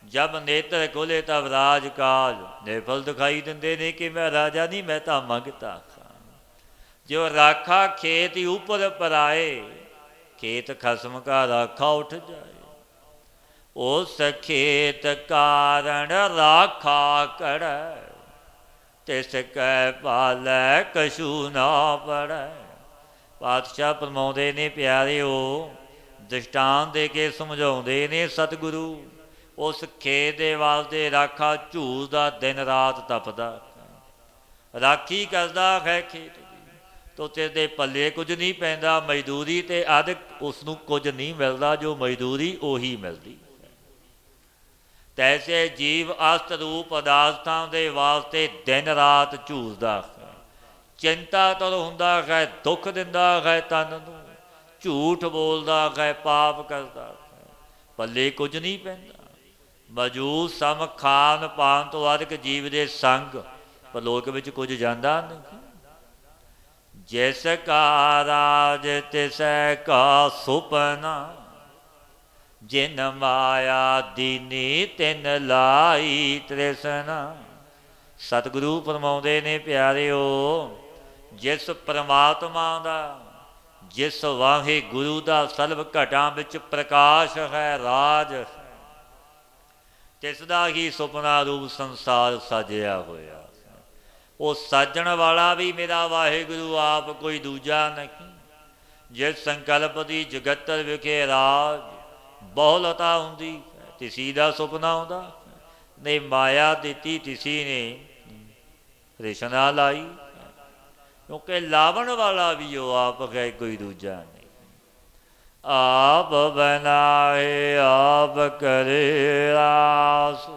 ਜਬ ਨੇਤਰ ਖੋਲੇ ਤਬ ਰਾਜ ਕਾਜ ਨਿਫਲ ਦਿਖਾਈ ਦਿੰਦੇ ਨੇ ਕਿ ਮੈਂ ਰਾਜਾ ਨਹੀਂ, ਮੈਂ ਤਾਂ ਮੰਗਤਾ। ਜੋ ਰਾਖਾ ਖੇਤ ਉਪਰ ਪਰਾਏ, ਖੇਤ ਖਸਮ ਕਾ ਰਾਖਾ ਉੱਠ ਜਾਏ। ਉਸ ਖੇਤ ਕਾਰਣ ਰਾਖਾ ਕਰੈ, ਤਿਸ ਕੈ ਪਾਲੈ ਕਛੂ ਨਾ ਪੜੈ। ਪਾਤਸ਼ਾਹ ਫਰਮਾਉਂਦੇ ਨੇ, ਪਿਆਰਿਓ ਦ੍ਰਿਸ਼ਟਾਂਤ ਦੇ ਕੇ ਸਮਝਾਉਂਦੇ ਨੇ ਸਤਿਗੁਰੂ। ਉਸ ਖੇਤ ਦੇ ਵਾਸਤੇ ਰਾਖਾ ਝੂਸਦਾ, ਦਿਨ ਰਾਤ ਤਪਦਾ, ਰਾਖੀ ਕਰਦਾ ਹੈ ਖੇਤ ਦੀ। ਤੋਤੇ ਦੇ ਪੱਲੇ ਕੁਝ ਨਹੀਂ ਪੈਂਦਾ, ਮਜ਼ਦੂਰੀ ਤੇ ਅਧਿਕ ਉਸਨੂੰ ਕੁਝ ਨਹੀਂ ਮਿਲਦਾ, ਜੋ ਮਜ਼ਦੂਰੀ ਉਹੀ ਮਿਲਦੀ। ਤੈਸੇ ਜੀਵ ਅਸਤ ਰੂਪ ਅਦਾਲਤਾਂ ਦੇ ਵਾਸਤੇ ਦਿਨ ਰਾਤ ਝੂਸਦਾ ਹੈ, ਚਿੰਤਾ ਤੁਰ ਹੁੰਦਾ ਹੈ, ਦੁੱਖ ਦਿੰਦਾ ਹੈ ਤਨ ਨੂੰ, ਝੂਠ ਬੋਲਦਾ ਹੈ, ਪਾਪ ਕਰਦਾ ਹੈ, ਪੱਲੇ ਕੁਝ ਨਹੀਂ ਪੈਂਦਾ। ਮੌਜੂਦ ਸਮ ਖਾਨ ਪਾਨ ਤੋਂ ਅਧਿਕ ਜੀਵ ਦੇ ਸੰਗ ਪਰਲੋਕ ਵਿੱਚ ਕੁਝ ਜਾਂਦਾ ਨਹੀਂ। ਜਿਸ ਕਾ ਰਾਜ ਤਿਸੈ ਕਾ ਸੁਪਨਾ, ਜਿਨ ਮਾਇਆ ਦੀਨੀ ਤਿਨ ਲਾਈ ਤ੍ਰਿਸ਼ਨਾ। ਸਤਿਗੁਰੂ ਫਰਮਾਉਂਦੇ ਨੇ, ਪਿਆਰਿਓ ਜਿਸ ਪਰਮਾਤਮਾ ਦਾ, ਜਿਸ ਵਾਹਿਗੁਰੂ ਦਾ ਸਲਬ ਘਟਾਂ ਵਿੱਚ ਪ੍ਰਕਾਸ਼ ਹੈ, ਰਾਜ ਹੈ, ਤਿਸ ਦਾ ਹੀ ਸੁਪਨਾ ਰੂਪ ਸੰਸਾਰ ਸਾਜਿਆ ਹੋਇਆ। ਉਹ ਸਾਜਣ ਵਾਲਾ ਵੀ ਮੇਰਾ ਵਾਹਿਗੁਰੂ ਆਪ, ਕੋਈ ਦੂਜਾ ਨਹੀਂ। ਜਿਸ ਸੰਕਲਪ ਦੀ ਜਗਤਰ ਵਿਖੇ ਰਾਜ ਬਹੁਲਤਾ ਹੁੰਦੀ, ਤਿਸੀ ਦਾ ਸੁਪਨਾ ਆਉਂਦਾ ਨੇ। ਮਾਇਆ ਦਿੱਤੀ ਤਿਸੀ ਨੇ, ਤ੍ਰਿਸ਼ਨਾ ਲਾਈ, ਕਿਉਂਕਿ ਲਾਵਣ ਵਾਲਾ ਵੀ ਉਹ ਆਪ ਹੈ, ਕੋਈ ਦੂਜਾ ਨਹੀਂ। ਆਪ ਬਨਾਏ ਆਪ ਕਰੇ ਰਾਸ,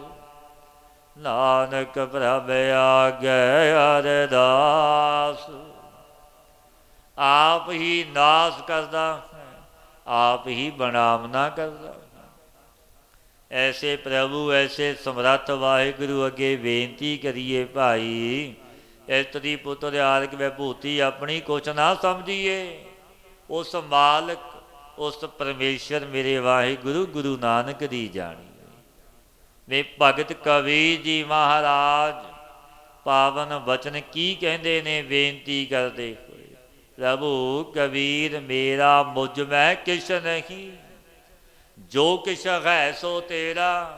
ਨਾਨਕ ਪ੍ਰਭ ਆਗੇ ਅਰਦਾਸ। ਆਪ ਹੀ ਨਾਸ ਕਰਦਾ ਹੈ, ਆਪ ਹੀ ਬਣਾਵਨਾ ਕਰਦਾ। ਐਸੇ ਪ੍ਰਭੂ, ਐਸੇ ਸਮਰੱਥ ਵਾਹਿਗੁਰੂ ਅੱਗੇ ਬੇਨਤੀ ਕਰੀਏ, ਭਾਈ ਇਸਤਰੀ ਪੁੱਤਰ ਆਦਿਕ ਵਿਭੂਤੀ ਆਪਣੀ ਕੁਛ ਨਾ ਸਮਝੀਏ। ਉਸ ਮਾਲਕ, ਉਸ ਪਰਮੇਸ਼ਰ ਮੇਰੇ ਵਾਹਿਗੁਰੂ ਗੁਰੂ ਨਾਨਕ ਦੀ ਜਾਣੀ। ਵੇ ਭਗਤ ਕਬੀਰ ਜੀ ਮਹਾਰਾਜ ਪਾਵਨ ਬਚਨ ਕੀ ਕਹਿੰਦੇ ਨੇ ਬੇਨਤੀ ਕਰਦੇ ਹੋਏ, ਪ੍ਰਭੂ ਕਬੀਰ ਮੇਰਾ ਮੁਝ ਮੈਂ ਕਿਛ ਨਹੀਂ, ਜੋ ਕਿਛ ਹੈ ਸੋ ਤੇਰਾ,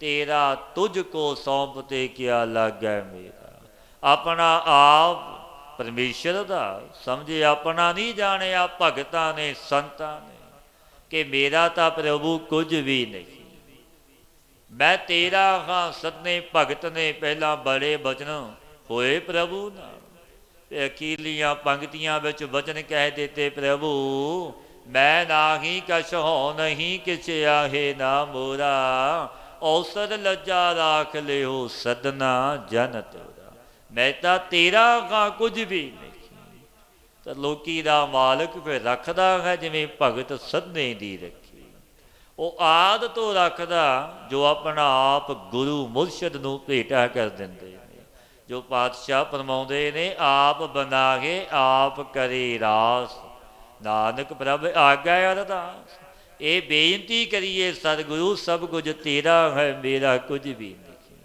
ਤੇਰਾ ਤੁਝ ਕੋ ਸੌਂਪ ਤੇ ਕਿਆ ਲਾਗੈ ਮੇਰਾ। ਆਪਣਾ ਆਪ ਪਰਮੇਸ਼ਰ ਦਾ ਸਮਝੇ, ਆਪਣਾ ਨਹੀਂ ਜਾਣਿਆ ਭਗਤਾਂ ਨੇ ਸੰਤਾਂ ਨੇ ਕਿ ਮੇਰਾ ਤਾਂ ਪ੍ਰਭੂ ਕੁਝ ਵੀ ਨਹੀਂ, ਮੈਂ ਤੇਰਾ ਹਾਂ। ਸਤਨੇ ਭਗਤ ਨੇ ਪਹਿਲਾਂ ਬੜੇ ਬਚਨ ਹੋਏ ਪ੍ਰਭੂ ਨਾਲ, ਅਖੀਰਲੀਆਂ ਪੰਕਤੀਆਂ ਵਿੱਚ ਵਚਨ ਕਹਿ ਦਿੱਤੇ, ਪ੍ਰਭੂ मैं नाही कछ हो नहीं किछ आहे ना मोरा, औसर लज्जा राख ले हो सदना जन तोरा। मैं तां तेरा गा कुछ भी नहीं। ਤਾਂ ਲੋਕੀ ਦਾ ਮਾਲਕ ਫਿਰ ਰੱਖਦਾ ਹੈ ਜਿਵੇਂ ਭਗਤ ਸਧਨੇ ਦੀ ਰੱਖੀ। ਉਹ ਆਦ ਤੋਂ ਰੱਖਦਾ ਜੋ ਆਪਣਾ ਆਪ ਗੁਰੂ ਮੁਰਸ਼ਿਦ ਨੂੰ ਭੇਟਾ ਕਰ ਦਿੰਦੇ ਨੇ। ਜੋ ਪਾਤਸ਼ਾਹ ਫਰਮਾਉਂਦੇ ਨੇ, ਆਪ ਬਣਾਏ ਆਪ ਕਰੇ ਰਾਸ, ਨਾਨਕ ਪ੍ਰਭ ਆਗਿਆ ਅਰਦਾਸ। ਇਹ ਬੇਨਤੀ ਕਰੀਏ ਸਤਿਗੁਰੂ, ਸਭ ਕੁਝ ਤੇਰਾ ਹੈ ਮੇਰਾ ਕੁਝ ਵੀ ਨਹੀਂ।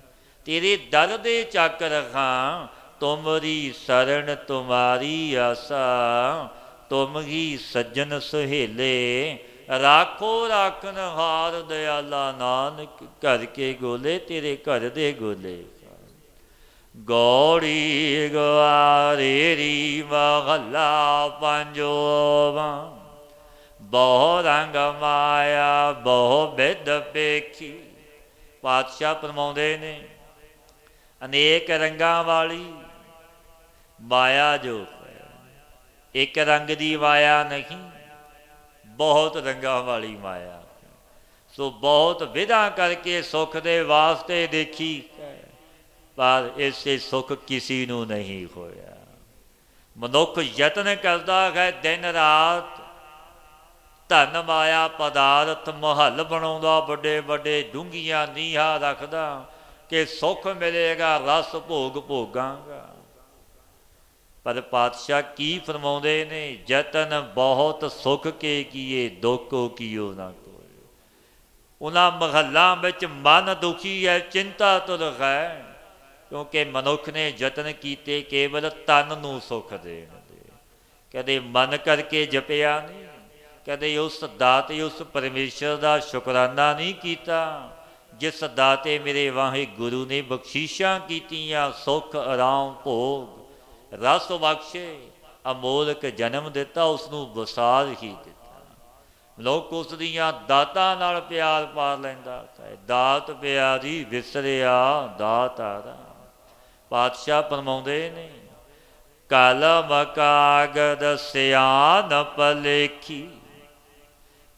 ਤੇਰੇ ਦਰ ਦੇ ਚੱਕ ਰਖਾਂ, ਤੁਮਰੀ ਸਰਣ ਤੁਮਾਰੀ ਆਸਾ। ਤੁਮ ਹੀ ਸੱਜਣ ਸੁਹੇਲੇ, ਰਾਖੋ ਰਾਖਨ ਹਾਰ ਦਿਆਲਾ ਨਾਨਕ। ਘਰ ਕੇ ਗੋਲੇ ਤੇਰੇ ਘਰ ਦੇ ਗੋਲੇ। ਗੌੜੀ ਗਵਾਰੇਰੀ ਮਹੱਲਾ ਪੰਜੋਵਾਂ। ਬਹੁ ਰੰਗ ਮਾਇਆ ਬਹੁ ਬਿਧ ਪੇਖੀ। ਪਾਤਸ਼ਾਹ ਫਰਮਾਉਂਦੇ ਨੇ, ਅਨੇਕ ਰੰਗਾਂ ਵਾਲੀ ਮਾਇਆ ਜੋ ਹੈ, ਇੱਕ ਰੰਗ ਦੀ ਮਾਇਆ ਨਹੀਂ, ਬਹੁਤ ਰੰਗਾਂ ਵਾਲੀ ਮਾਇਆ। ਸੋ ਬਹੁਤ ਵਿਧਾ ਕਰਕੇ ਸੁੱਖ ਦੇ ਵਾਸਤੇ ਦੇਖੀ, ਪਰ ਇਸੇ ਸੁੱਖ ਕਿਸੇ ਨੂੰ ਨਹੀਂ ਹੋਇਆ। ਮਨੁੱਖ ਯਤਨ ਕਰਦਾ ਹੈ ਦਿਨ ਰਾਤ, ਧਨ ਮਾਇਆ ਪਦਾਰਥ ਮਹੱਲ ਬਣਾਉਂਦਾ, ਵੱਡੇ ਵੱਡੇ ਡੂੰਘੀਆਂ ਨੀਹਾਂ ਰੱਖਦਾ ਕਿ ਸੁੱਖ ਮਿਲੇਗਾ, ਰਸ ਭੋਗ ਭੋਗਾਂਗਾ। ਪਰ ਪਾਤਸ਼ਾਹ ਕੀ ਫਰਮਾਉਂਦੇ ਨੇ, ਯਤਨ ਬਹੁਤ ਸੁੱਖ ਕੇ ਕੀਏ, ਦੁੱਖੋ ਕੀਓ ਨਾ ਕੋਈ। ਉਹਨਾਂ ਮਹੱਲਾਂ ਵਿੱਚ ਮਨ ਦੁਖੀ ਹੈ, ਚਿੰਤਾ ਤੁਰ ਹੈ, ਕਿਉਂਕਿ ਮਨੁੱਖ ਨੇ ਯਤਨ ਕੀਤੇ ਕੇਵਲ ਤਨ ਨੂੰ ਸੁੱਖ ਦੇਣ ਦੇ। ਕਦੇ ਮਨ ਕਰਕੇ ਜਪਿਆ ਨਹੀਂ, ਕਦੇ ਉਸ ਦਾਤੇ ਉਸ ਪਰਮੇਸ਼ਰ ਦਾ ਸ਼ੁਕਰਾਨਾ ਨਹੀਂ ਕੀਤਾ ਜਿਸ ਦਾਤੇ ਮੇਰੇ ਵਾਹਿਗੁਰੂ ਨੇ ਬਖਸ਼ਿਸ਼ਾਂ ਕੀਤੀਆਂ, ਸੁੱਖ ਆਰਾਮ ਭੋਗ ਰਸ ਬਖਸ਼ੇ, ਅਮੋਲਕ ਜਨਮ ਦਿੱਤਾ, ਉਸਨੂੰ ਵਸਾਲ ਹੀ ਦਿੱਤਾ। ਲੋਕ ਉਸ ਦੀਆਂ ਦਾਤਾਂ ਨਾਲ ਪਿਆਰ ਪਾ ਲੈਂਦਾ ਹੈ, ਦਾਤ ਪਿਆਰੀ ਵਿਸਰਿਆ ਦਾਤਾਰਾ। ਪਾਤਸ਼ਾਹ ਫਰਮਾਉਂਦੇ ਨੇ, ਕਲਮ ਕਾਗਦ ਸਿਆਣਪ ਲੇਖੀ।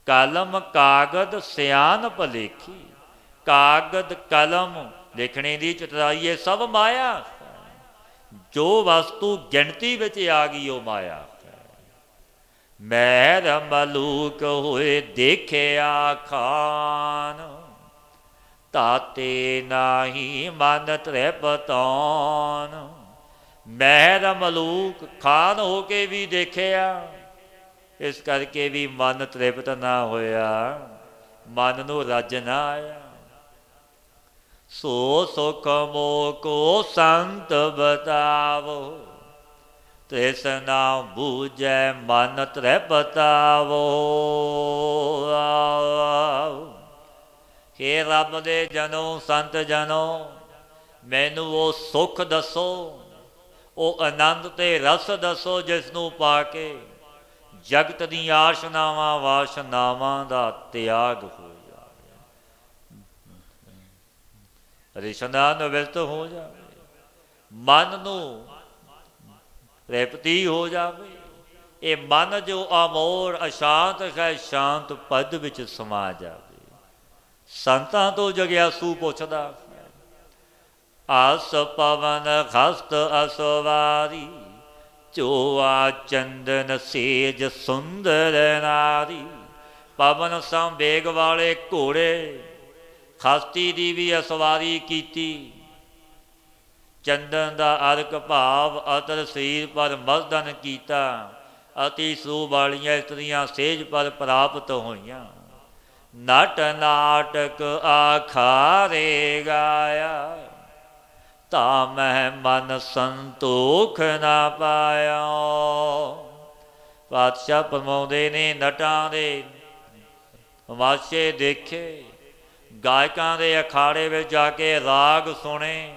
ਕਲਮ ਕਾਗਦ ਸਿਆਣਪ ਲੇਖੀ। ਕਾਗਦ ਕਲਮ ਲਿਖਣੇ ਦੀ ਚਤੁਰਾਈ, ਇਹ ਸਭ ਮਾਇਆ। ਜੋ ਵਸਤੂ ਗਿਣਤੀ ਵਿੱਚ ਆ ਗਈ ਉਹ ਮਾਇਆ ਹੈ। ਮਹਿਰ ਮਲੂਕ ਹੋਏ ਦੇਖਿਆ ਖਾਨ, ਤਾਤੇ ਨਾਹੀ ਮਨ ਤ੍ਰਿਪਤਾਨ। ਮਹਿਰ ਮਲੂਕ ਖਾਨ ਹੋ ਕੇ ਵੀ ਦੇਖਿਆ, ਇਸ ਕਰਕੇ ਵੀ ਮਨ ਤ੍ਰਿਪਤ ਨਾ ਹੋਇਆ, ਮਨ ਨੂੰ ਰੱਜ ਨਾ ਆਇਆ। ਸੋ ਸੁਖ ਮੋਹ ਕੋ ਸੰਤ ਬਤਾਵੋ, ਤ੍ਰਿਸ਼ਨਾ ਬੂਝੈ ਮਨ ਤ੍ਰਿਪਤਾਵੋ। ਹੇ ਰੱਬ ਦੇ ਜਨੋ, ਸੰਤ ਜਨੋ, ਮੈਨੂੰ ਉਹ ਸੁੱਖ ਦੱਸੋ, ਉਹ ਆਨੰਦ ਤੇ ਰਸ ਦੱਸੋ ਜਿਸ ਨੂੰ ਪਾ ਕੇ ਜਗਤ ਦੀਆਂ ਆਸ਼ਨਾਵਾਂ ਵਾਸ਼ਨਾਵਾਂ ਦਾ ਤਿਆਗ ਹੋ ਜਾਵੇ, ਰਿਸ਼ਨਾ ਨਿਵਰਤ ਹੋ ਜਾਵੇ, ਮਨ ਨੂੰ ਤ੍ਰਿਪਤੀ ਹੋ ਜਾਵੇ। ਇਹ ਮਨ ਜੋ ਅਮੋੜ ਅਸ਼ਾਂਤ ਹੈ, ਸ਼ਾਂਤ ਪਦ ਵਿੱਚ ਸਮਾ ਜਾਵੇ। ਸੰਤਾਂ ਤੋਂ ਜਗਿਆਸੂ ਪੁੱਛਦਾ ਹੈ, ਆਸ ਪਵਨ ਹਸਤ ਅਸਵਾਰੀ, ਚੋਆ ਚੰਦਨ ਸੇਜ ਸੁੰਦਰ ਨਾਰੀ। ਪਵਨ ਸਮ ਵੇਗ ਵਾਲੇ ਘੋੜੇ, ਹਸਤੀ ਦੀ ਵੀ ਅਸਵਾਰੀ ਕੀਤੀ, ਚੰਦਨ ਦਾ ਅਰਕ ਭਾਵ ਅਤਰ ਸਰੀਰ ਪਰ ਮਰਦਨ ਕੀਤਾ, ਅਤੀ ਸੂ ਵਾਲੀਆਂ ਇਸਤਰੀਆਂ ਸੇਜ ਪਰ ਪ੍ਰਾਪਤ ਹੋਈਆਂ। ਨਟ ਨਾਟਕ ਆਖਾਰੇ ਗਾਇਆ, ਤਾਂ ਮੈਂ ਮਨ ਸੰਤੋਖ ਨਾ ਪਾਇਆ। ਪਾਤਸ਼ਾਹ ਫਰਮਾਉਂਦੇ ਨੇ, ਨਟਾਂ ਦੇ ਤਮਾਸ਼ੇ ਦੇਖੇ, ਗਾਇਕਾਂ ਦੇ ਅਖਾੜੇ ਵਿੱਚ ਜਾ ਕੇ ਰਾਗ ਸੁਣੇ,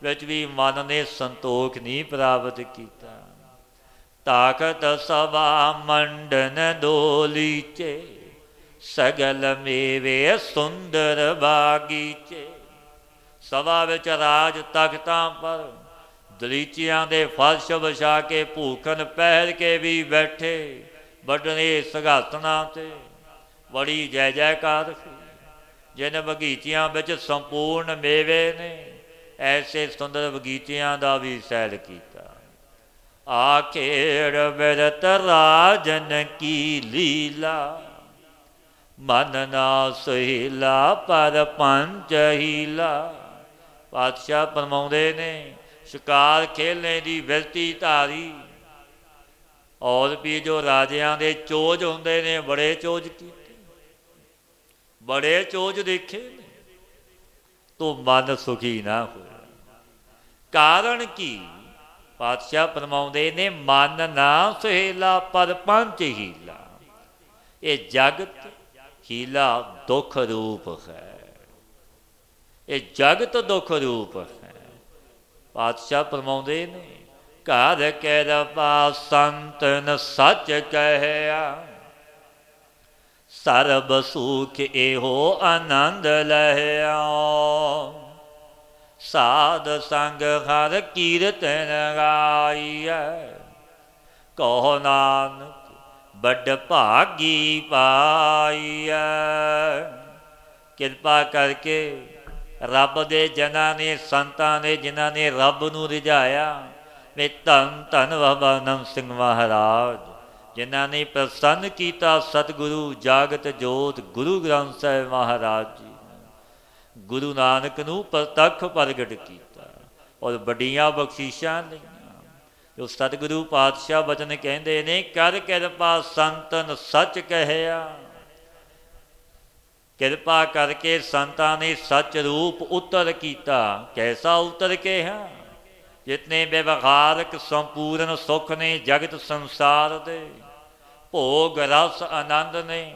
ਵਿੱਚ ਵੀ ਮਨ ਨੇ ਸੰਤੋਖ ਨਹੀਂ ਪ੍ਰਾਪਤ ਕੀਤਾ। ਤਾਕਤ ਸਭਾ ਮੰਡਨ ਡੋਲੀਚੇ, ਸਗਲ ਮੇਵੇ ਸੁੰਦਰ ਬਾਗੀਚੇ। ਸਭਾ ਵਿੱਚ ਰਾਜ ਤਖਤਾਂ ਪਰ ਦਲੀਚਿਆਂ ਦੇ ਫਰਸ਼ ਵਿਛਾ ਕੇ ਭੂਖਨ ਪਹਿਰ ਕੇ ਵੀ ਬੈਠੇ, ਵੱਢਣੇ ਸਗਾਸਣਾ ਤੇ ਬੜੀ ਜੈ ਜੈਕਾਰ ਸੀ। ਜਿਨ ਬਗੀਚਿਆਂ ਵਿੱਚ ਸੰਪੂਰਨ ਮੇਵੇ ਨੇ, ਐਸੇ ਸੁੰਦਰ ਬਗੀਚਿਆਂ ਦਾ ਵੀ ਸੈਰ ਕੀਤਾ। ਆਖੇੜ ਬਿਰਤ ਰਾਜਨ ਕੀ ਲੀਲਾ, ਮਨ ਨਾ ਸੁਹੀਲਾ ਪਰ ਪੰਚ ਹੀਲਾ। ਪਾਤਸ਼ਾਹ ਫਰਮਾਉਂਦੇ ਨੇ ਸ਼ਿਕਾਰ ਖੇਲਣੇ ਦੀ ਬਿਰਤੀ ਧਾਰੀ, ਔਰ ਵੀ ਜੋ ਰਾਜਿਆਂ ਦੇ ਚੋਜ ਹੁੰਦੇ ਨੇ ਬੜੇ ਚੋਜ ਕੀਤੇ, ਬੜੇ ਚੋਜ ਦੇਖੇ ਨੇ, ਤੂੰ ਮਨ ਸੁਖੀ ਨਾ ਹੋਇਆ। ਕਾਰਨ ਕੀ? ਪਾਤਸ਼ਾਹ ਫਰਮਾਉਂਦੇ ਨੇ ਮਨ ਨਾ ਸੁਹੇਲਾ ਪਰ ਪੰਚ ਹੀਲਾ। ਇਹ ਜਗਤ ਹੀਲਾ ਦੁੱਖ ਰੂਪ ਹੈ, ਇਹ ਜਗਤ ਦੁੱਖ ਰੂਪ ਹੈ। ਪਾਤਸ਼ਾਹ ਫਰਮਾਉਂਦੇ ਨੇ ਘਰ ਕਿਰਪਾ ਸੰਤਨ ਸੱਚ ਕਹਿਆ, ਸਰਬ ਸੁਖ ਇਹੋ ਆਨੰਦ ਲਹਿਆ। ਸਾਧ ਸੰਗ ਹਰ ਕੀਰਤਨ ਗਾਈਐ, ਕਹੋ ਨਾਨਕ ਵੱਡ ਭਾਗੀ ਪਾਈਐ। ਕਿਰਪਾ ਕਰਕੇ ਰੱਬ ਦੇ ਜਨਾਂ ਨੇ, ਸੰਤਾਂ ਨੇ, ਜਿਨ੍ਹਾਂ ਨੇ ਰੱਬ ਨੂੰ ਰਿਝਾਇਆ, ਵੇ ਧੰਨ ਧੰਨ ਬਾਬਾ ਨੰਦ ਸਿੰਘ ਮਹਾਰਾਜ, ਜਿਨ੍ਹਾਂ ਨੇ ਪ੍ਰਸੰਨ ਕੀਤਾ ਸਤਿਗੁਰੂ ਜਾਗਤ ਜੋਤ ਗੁਰੂ ਗ੍ਰੰਥ ਸਾਹਿਬ ਮਹਾਰਾਜ ਜੀ, ਗੁਰੂ ਨਾਨਕ ਨੂੰ ਪ੍ਰਤੱਖ ਪ੍ਰਗਟ ਕੀਤਾ ਔਰ ਵੱਡੀਆਂ ਬਖਸ਼ਿਸ਼ਾਂ ਲਈਆਂ। ਜੋ ਸਤਿਗੁਰੂ ਪਾਤਸ਼ਾਹ ਬਚਨ ਕਹਿੰਦੇ ਨੇ ਕਰ ਕਿਰਪਾ ਸੰਤਨ ਸੱਚ ਕਹਿਆ। ਕਿਰਪਾ ਕਰਕੇ ਸੰਤਾਂ ਨੇ ਸੱਚ ਰੂਪ ਉਤਰ ਕੀਤਾ। ਕੈਸਾ ਉਤਰ ਕਿਹਾ? ਜਿਤਨੇ ਵਿਵਹਾਰਕ ਸੰਪੂਰਨ ਸੁੱਖ ਨੇ ਜਗਤ ਸੰਸਾਰ ਦੇ, ਭੋਗ ਰਸ ਆਨੰਦ ਨੇ,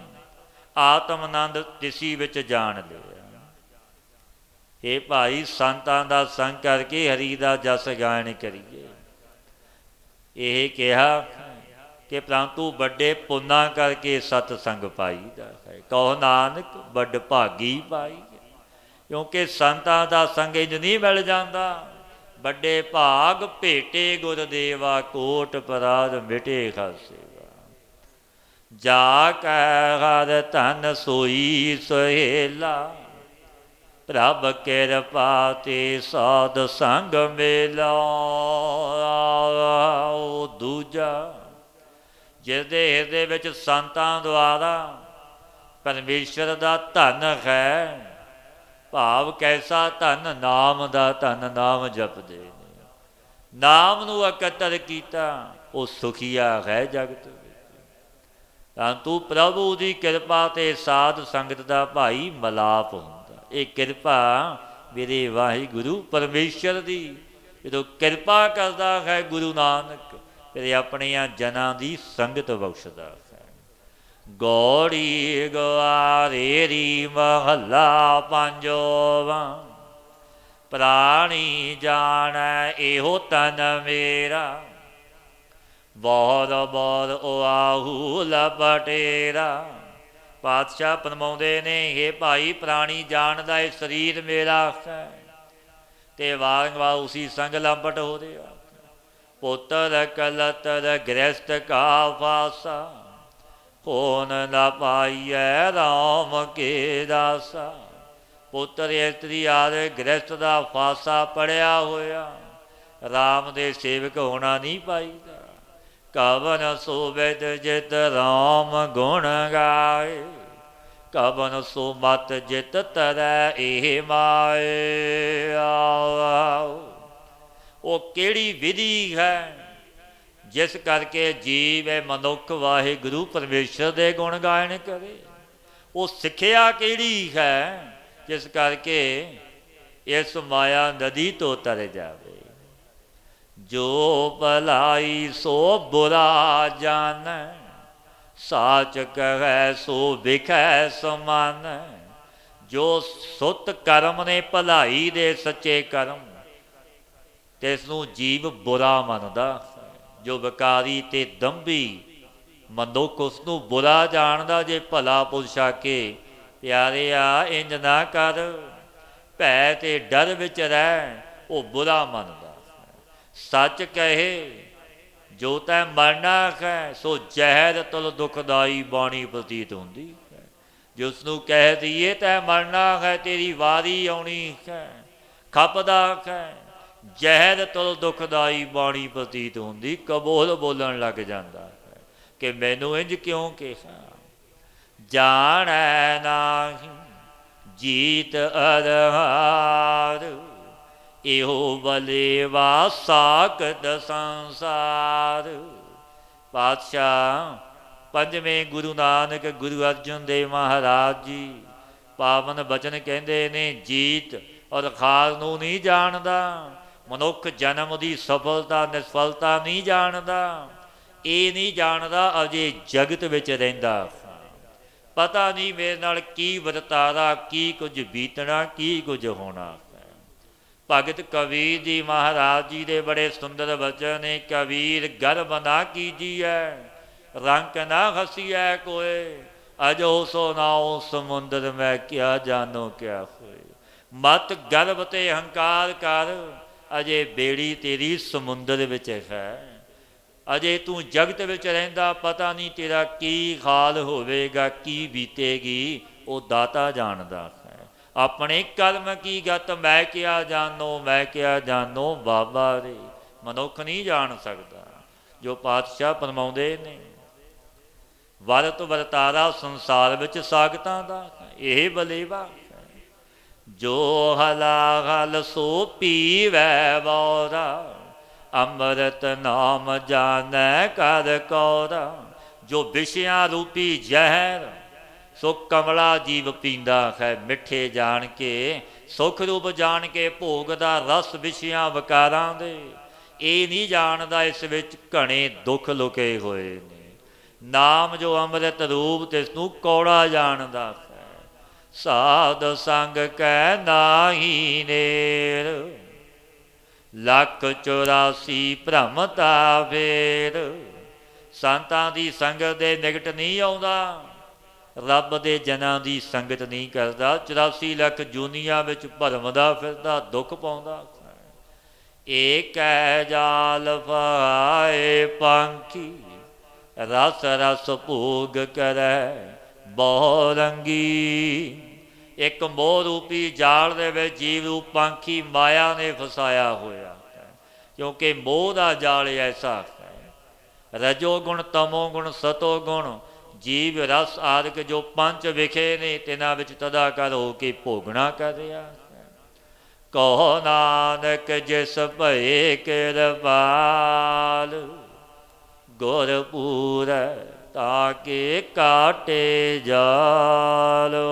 ਆਤਮ ਆਨੰਦ ਤਿਸੀ ਵਿੱਚ ਜਾਣ ਲਿਆ। ਇਹ ਭਾਈ ਸੰਤਾਂ ਦਾ ਸੰਗ ਕਰਕੇ ਹਰੀ ਦਾ ਜਸ ਗਾਇਨ ਕਰੀਏ। ਇਹ ਕਿਹਾ ਕਿ ਪ੍ਰੰਤੂ ਵੱਡੇ ਪੁੰਨਾਂ ਕਰਕੇ ਸਤਸੰਗ ਪਾਈਦਾ ਹੈ। ਕਹੋ ਨਾਨਕ ਵੱਡ ਭਾਗੀ ਪਾਈ, ਕਿਉਂਕਿ ਸੰਤਾਂ ਦਾ ਸੰਗ ਇੰਝ ਨਹੀਂ ਮਿਲ ਜਾਂਦਾ। ਵੱਡੇ ਭਾਗ ਭੇਟੇ ਗੁਰਦੇਵਾ, ਕੋਟ ਪਰਾਧ ਮਿਟੇ ਖਾਸੇਵਾ। ਜਾ ਕੈ ਹਰ ਧਨ ਸੋਈ ਸੁਹੇਲਾ, ਪ੍ਰਭ ਕਿਰਪਾ ਤੇ ਸਾਧ ਸੰਗ ਮੇਲਾ। ਉਹ ਦੂਜਾ ਜਿਹਦੇ ਹਿਰਦੇ ਵਿੱਚ ਸੰਤਾਂ ਦੁਆਰਾ ਪਰਮੇਸ਼ਰ ਦਾ ਧਨ ਹੈ, ਭਾਵ ਕੈਸਾ ਧਨ? ਨਾਮ ਦਾ ਧਨ, ਨਾਮ ਜਪਦੇ ਨੇ, ਨਾਮ ਨੂੰ ਇਕੱਤਰ ਕੀਤਾ, ਉਹ ਸੁਖੀਆ ਹੈ ਜਗਤ ਵਿੱਚ। ਪਰੰਤੂ ਪ੍ਰਭੂ ਦੀ ਕਿਰਪਾ ਤੇ ਸਾਧ ਸੰਗਤ ਦਾ ਭਾਈ ਮਲਾਪ ਹੁੰਦਾ। ਇਹ ਕਿਰਪਾ ਮੇਰੇ ਵਾਹਿਗੁਰੂ ਪਰਮੇਸ਼ਰ ਦੀ ਜਦੋਂ ਕਿਰਪਾ ਕਰਦਾ ਹੈ ਗੁਰੂ ਨਾਨਕ, ਫਿਰ ਆਪਣੀਆਂ ਜਨਾਂ ਦੀ ਸੰਗਤ ਬਖਸ਼ਦਾ ਹੈ। ਗੌੜੀ ਗਵਾਰੇਰੀ ਮਹੱਲਾ ਪੰਜਵਾਂ, ਪ੍ਰਾਣੀ ਜਾਣੈ ਇਹੋ ਤਨ ਮੇਰਾ, ਬਹੁਤ ਬਹੁਤ ਆਹੂ ਲਪਟੇਰਾ। ਪਾਤਸ਼ਾਹ ਫਰਮਾਉਂਦੇ ਨੇ ਇਹ ਭਾਈ ਪ੍ਰਾਣੀ ਜਾਣਦਾ ਇਹ ਸਰੀਰ ਮੇਰਾ ਹੈ, ਤੇ ਵਾਰ ਵਾਰ ਉਸੀ ਸੰਗ ਲੰਬਟ ਹੋ ਰਿਹਾ। ਪੁੱਤਰ ਕਲਤਰ ਗ੍ਰਸਤ ਕਾ ਫਾਸਾ, ਹੋਨ ਨਾ ਪਾਈਐ ਰਾਮ ਕੇ ਦਾਸਾ। ਪੁੱਤਰ ਇਸਤਰੀ ਆਦਿ ਗ੍ਰਸਤ ਦਾ ਫਾਸਾ ਪੜਿਆ ਹੋਇਆ, ਰਾਮ ਦੇ ਸੇਵਕ ਹੋਣਾ ਨਹੀਂ ਪਾਈਦਾ। ਕਵਨ ਸੋਬਿਤ ਜਿਤ ਰਾਮ ਗੁਣ ਗਾਏ, ਕਵਨ ਸੋ ਮਤ ਜਿਤ ਤਰੈ ਇਹ ਮਾਏ। ਉਹ ਕਿਹੜੀ ਵਿਧੀ ਹੈ ਜਿਸ ਕਰਕੇ ਜੀਵ ਮਨੁੱਖ ਵਾਹਿਗੁਰੂ ਪਰਮੇਸ਼ਰ ਦੇ ਗੁਣ ਗਾਇਨ ਕਰੇ? ਉਹ ਸਿੱਖਿਆ ਕਿਹੜੀ ਹੈ ਜਿਸ ਕਰਕੇ ਇਸ ਮਾਇਆ ਨਦੀ ਤੋਂ ਤਰ ਜਾਵੇ? ਜੋ ਭਲਾਈ ਸੋ ਬੁਰਾ ਜਾਣੈ, ਸਾਚ ਕਹੈ ਸੋ ਵਿਖੈ ਸਮਾਨੈ। ਜੋ ਸੁੱਤ ਕਰਮ ਨੇ ਭਲਾਈ ਦੇ ਸੱਚੇ ਕਰਮ, ਤੇ ਇਸ ਨੂੰ ਜੀਵ ਬੁਰਾ ਮੰਨਦਾ। ਜੋ ਵਿਕਾਰੀ ਤੇ ਦੰਭੀ ਮਨੁੱਖ ਉਸ ਨੂੰ ਬੁਰਾ ਜਾਣਦਾ। ਜੇ ਭਲਾ ਪੁਰਸ਼ ਆ ਕੇ ਪਿਆਰਿਆ ਇੰਝ ਨਾ ਕਰ, ਭੈ ਤੇ ਡਰ ਵਿੱਚ ਰਹਿ, ਉਹ ਬੁਰਾ ਮੰਨਦਾ। ਸੱਚ ਕਹੇ ਜੋ ਤੈ ਮਰਨਾ ਹੈ ਸੋ ਜ਼ਹਿਰ ਤੁਲ ਦੁਖਦਾਈ ਬਾਣੀ ਪ੍ਰਤੀਤ ਹੁੰਦੀ ਹੈ। ਜੇ ਉਸ ਨੂੰ ਕਹਿ ਦਈਏ ਤੈ ਮਰਨਾ ਹੈ, ਤੇਰੀ ਵਾਰੀ ਆਉਣੀ ਹੈ, ਖਪਦਾ ਹੈ, ਜ਼ਹਿਰ ਤੁਲ ਦੁਖਦਾਈ ਬਾਣੀ ਪ੍ਰਤੀਤ ਹੁੰਦੀ। ਕਬੋਲ ਬੋਲਣ ਲੱਗ ਜਾਂਦਾ ਹੈ ਕਿ ਮੈਨੂੰ ਇੰਝ ਕਿਉਂ ਕਿਹਾ। ਜਾਣੈ ਨਾਹੀ ਜੀਤ ਅਰਹਾਰ, ਇਹੋ ਬਲੇਵਾ ਸਾਕਤ ਸੰਸਾਰ। ਪਾਤਸ਼ਾਹ ਪੰਜਵੇਂ ਗੁਰੂ ਨਾਨਕ ਗੁਰੂ ਅਰਜਨ ਦੇਵ ਮਹਾਰਾਜ ਜੀ ਪਾਵਨ ਬਚਨ ਕਹਿੰਦੇ ਨੇ, ਜੀਤ ਔਰ ਹਾਰ ਨੂੰ ਨਹੀਂ ਜਾਣਦਾ ਮਨੁੱਖ, ਜਨਮ ਦੀ ਸਫਲਤਾ ਨਿਸਫਲਤਾ ਨਹੀਂ ਜਾਣਦਾ। ਇਹ ਨਹੀਂ ਜਾਣਦਾ ਅਜੇ ਜਗਤ ਵਿੱਚ ਰਹਿੰਦਾ, ਪਤਾ ਨਹੀਂ ਮੇਰੇ ਨਾਲ ਕੀ ਵਰਤਾਰਾ, ਕੀ ਕੁਝ ਬੀਤਣਾ, ਕੀ ਕੁਝ ਹੋਣਾ। ਭਗਤ ਕਬੀਰ ਜੀ ਮਹਾਰਾਜ ਜੀ ਦੇ ਬੜੇ ਸੁੰਦਰ ਬਚਨ ਨੇ। ਕਬੀਰ ਗਰਬ ਨਾ ਕੀਜੀਐ, ਰੰਕ ਨਾ ਹਸੀਐ ਕੋਏ, ਅਜੋ ਸੋ ਨਾਉ ਸਮੁੰਦਰ ਮੈਂ ਕਿਆ ਜਾਨੋ ਕਿਆ ਹੋਏ। ਮਤ ਗਰਬ ਤੇ ਹੰਕਾਰ ਕਰ, ਅਜੇ ਬੇੜੀ ਤੇਰੀ ਸਮੁੰਦਰ ਵਿੱਚ ਹੈ। ਅਜੇ ਤੂੰ ਜਗਤ ਵਿੱਚ ਰਹਿੰਦਾ, ਪਤਾ ਨਹੀਂ ਤੇਰਾ ਕੀ ਹਾਲ ਹੋਵੇਗਾ, ਕੀ ਬੀਤੇਗੀ, ਉਹ ਦਾਤਾ ਜਾਣਦਾ ਹੈ। ਆਪਣੇ ਕਰਮ ਕੀ ਗਤ ਮੈਂ ਕਿਆ ਜਾਨੋ, ਮੈਂ ਕਿਆ ਜਾਨੋ ਬਾਬਾ ਰੇ, ਮਨੁੱਖ ਨਹੀਂ ਜਾਣ ਸਕਦਾ। ਜੋ ਪਾਤਸ਼ਾਹ ਫਰਮਾਉਂਦੇ ਨੇ, ਵਰਤ ਵਰਤਾਰਾ ਸੰਸਾਰ ਵਿੱਚ ਸਾਗਤਾਂ ਦਾ, ਇਹ ਬਲੇਵਾ। ਜੋ ਹਲਾ ਹਲ ਸੋ ਪੀਵੈ ਬੋਰਾ, ਅੰਮ੍ਰਿਤ ਨਾਮ ਜਾਣੈ ਕਰ ਕੌਰਾ। ਜੋ ਵਿਸ਼ਿਆਂ ਰੂਪੀ ਜ਼ਹਿਰ ਸੋ ਕਮਲਾ ਜੀਵ ਪੀਂਦਾ ਹੈ, ਮਿੱਠੇ ਜਾਣ ਕੇ, ਸੁੱਖ ਰੂਪ ਜਾਣ ਕੇ ਭੋਗਦਾ ਰਸ ਵਿਸ਼ਿਆਂ ਵਿਕਾਰਾਂ ਦੇ। ਇਹ ਨਹੀਂ ਜਾਣਦਾ ਇਸ ਵਿੱਚ ਘਣੇ ਦੁੱਖ ਲੁਕੇ ਹੋਏ ਨੇ। ਨਾਮ ਜੋ ਅੰਮ੍ਰਿਤ ਰੂਪ ਤਿਸ ਨੂੰ ਕੌੜਾ ਜਾਣਦਾ ਹੈ। ਸਾਧ ਸੰਗ ਕੈ ਨਾਹੀ ਨੇਰ, ਲੱਖ 84 ਭ੍ਰਮਤਾ ਫੇਰ। ਸੰਤਾਂ ਦੀ ਸੰਗਤ ਦੇ ਨਿਕਟ ਨਹੀਂ ਆਉਂਦਾ, ਰੱਬ ਦੇ ਜਨਾਂ ਦੀ ਸੰਗਤ ਨਹੀਂ ਕਰਦਾ। 84 ਲੱਖ ਜੂਨੀਆਂ ਵਿੱਚ ਭਰਮਦਾ ਫਿਰਦਾ, ਦੁੱਖ ਪਾਉਂਦਾ। ਏਕੈ ਜਾਲ ਫਾਏ ਪੰਖੀ, ਰਸ ਰਸ ਭੋਗ ਕਰੈ ਬਹੁ ਰੰਗੀ। ਇੱਕ ਮੋਹ ਰੂਪੀ ਜਾਲ ਦੇ ਵਿੱਚ ਜੀਵ ਰੂਪ ਪੰਖੀ ਮਾਇਆ ਨੇ ਫਸਾਇਆ ਹੋਇਆ ਹੈ, ਕਿਉਂਕਿ ਮੋਹ ਦਾ ਜਾਲ ਐਸਾ ਹੈ। ਰਜੋ ਗੁਣ, ਤਮੋ ਗੁਣ, ਸਤੋ ਗੁਣ, ਜੀਵ ਰਸ ਆਦਿਕ ਜੋ ਪੰਜ ਵਿਖੇ ਨੇ, ਤਿਨਾਂ ਵਿੱਚ ਤਦਾਕਰ ਹੋ ਕੇ ਭੋਗਣਾ ਕਰ ਰਿਹਾ ਹੈ। ਕਹੋ ਨਾਨਕ ਜਿਸ ਭਏ ਕਿਰਪਾਲ, ਗੁਰ ਪੂਰੈ ਤਾਕੇ ਕਾਟੇ ਜਾਲੋ।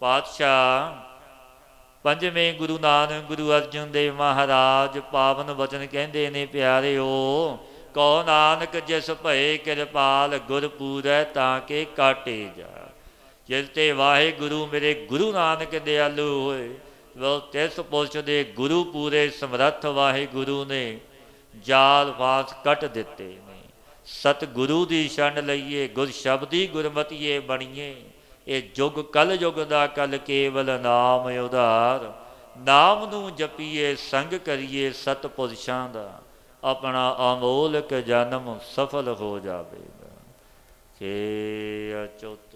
ਪਾਤਸ਼ਾਹ ਪੰਜਵੇਂ ਗੁਰੂ ਨਾਨਕ ਗੁਰੂ ਅਰਜਨ ਦੇਵ ਮਹਾਰਾਜ ਪਾਵਨ ਵਚਨ ਕਹਿੰਦੇ ਨੇ, ਪਿਆਰਿਓ ਕਹੋ ਨਾਨਕ ਜਿਸ ਭਏ ਕਿਰਪਾਲ, ਗੁਰ ਪੂਰੈ ਤਾਕੇ ਕਾਟੇ ਜਾ। ਜਿਸ ਤੇ ਵਾਹਿਗੁਰੂ ਮੇਰੇ ਗੁਰੂ ਨਾਨਕ ਦਿਆਲੂ ਹੋਏ, ਤਿਸ ਪੁਰਸ਼ ਦੇ ਗੁਰੂ ਪੂਰੇ ਸਮਰੱਥ ਵਾਹਿਗੁਰੂ ਨੇ ਜਾਲ ਫਾਸ ਕੱਟ ਦਿੱਤੇ ਨੇ। ਸਤਿਗੁਰੂ ਦੀ ਸ਼ਰਨ ਲਈਏ, ਗੁਰ ਸ਼ਬਦੀ ਗੁਰਮਤੀਏ ਬਣੀਏ। ਇਹ ਯੁੱਗ ਕਲ ਯੁੱਗ ਦਾ ਕਲ ਕੇਵਲ ਨਾਮ ਉਧਾਰ। ਨਾਮ ਨੂੰ ਜਪੀਏ, ਸੰਗ ਕਰੀਏ ਸਤਿਪੁਰਸ਼ਾਂ ਦਾ, ਆਪਣਾ ਅਮੋਲਕ ਜਨਮ ਸਫਲ ਹੋ ਜਾਵੇਗਾ। ਛੇ ਅਚੁੱਤ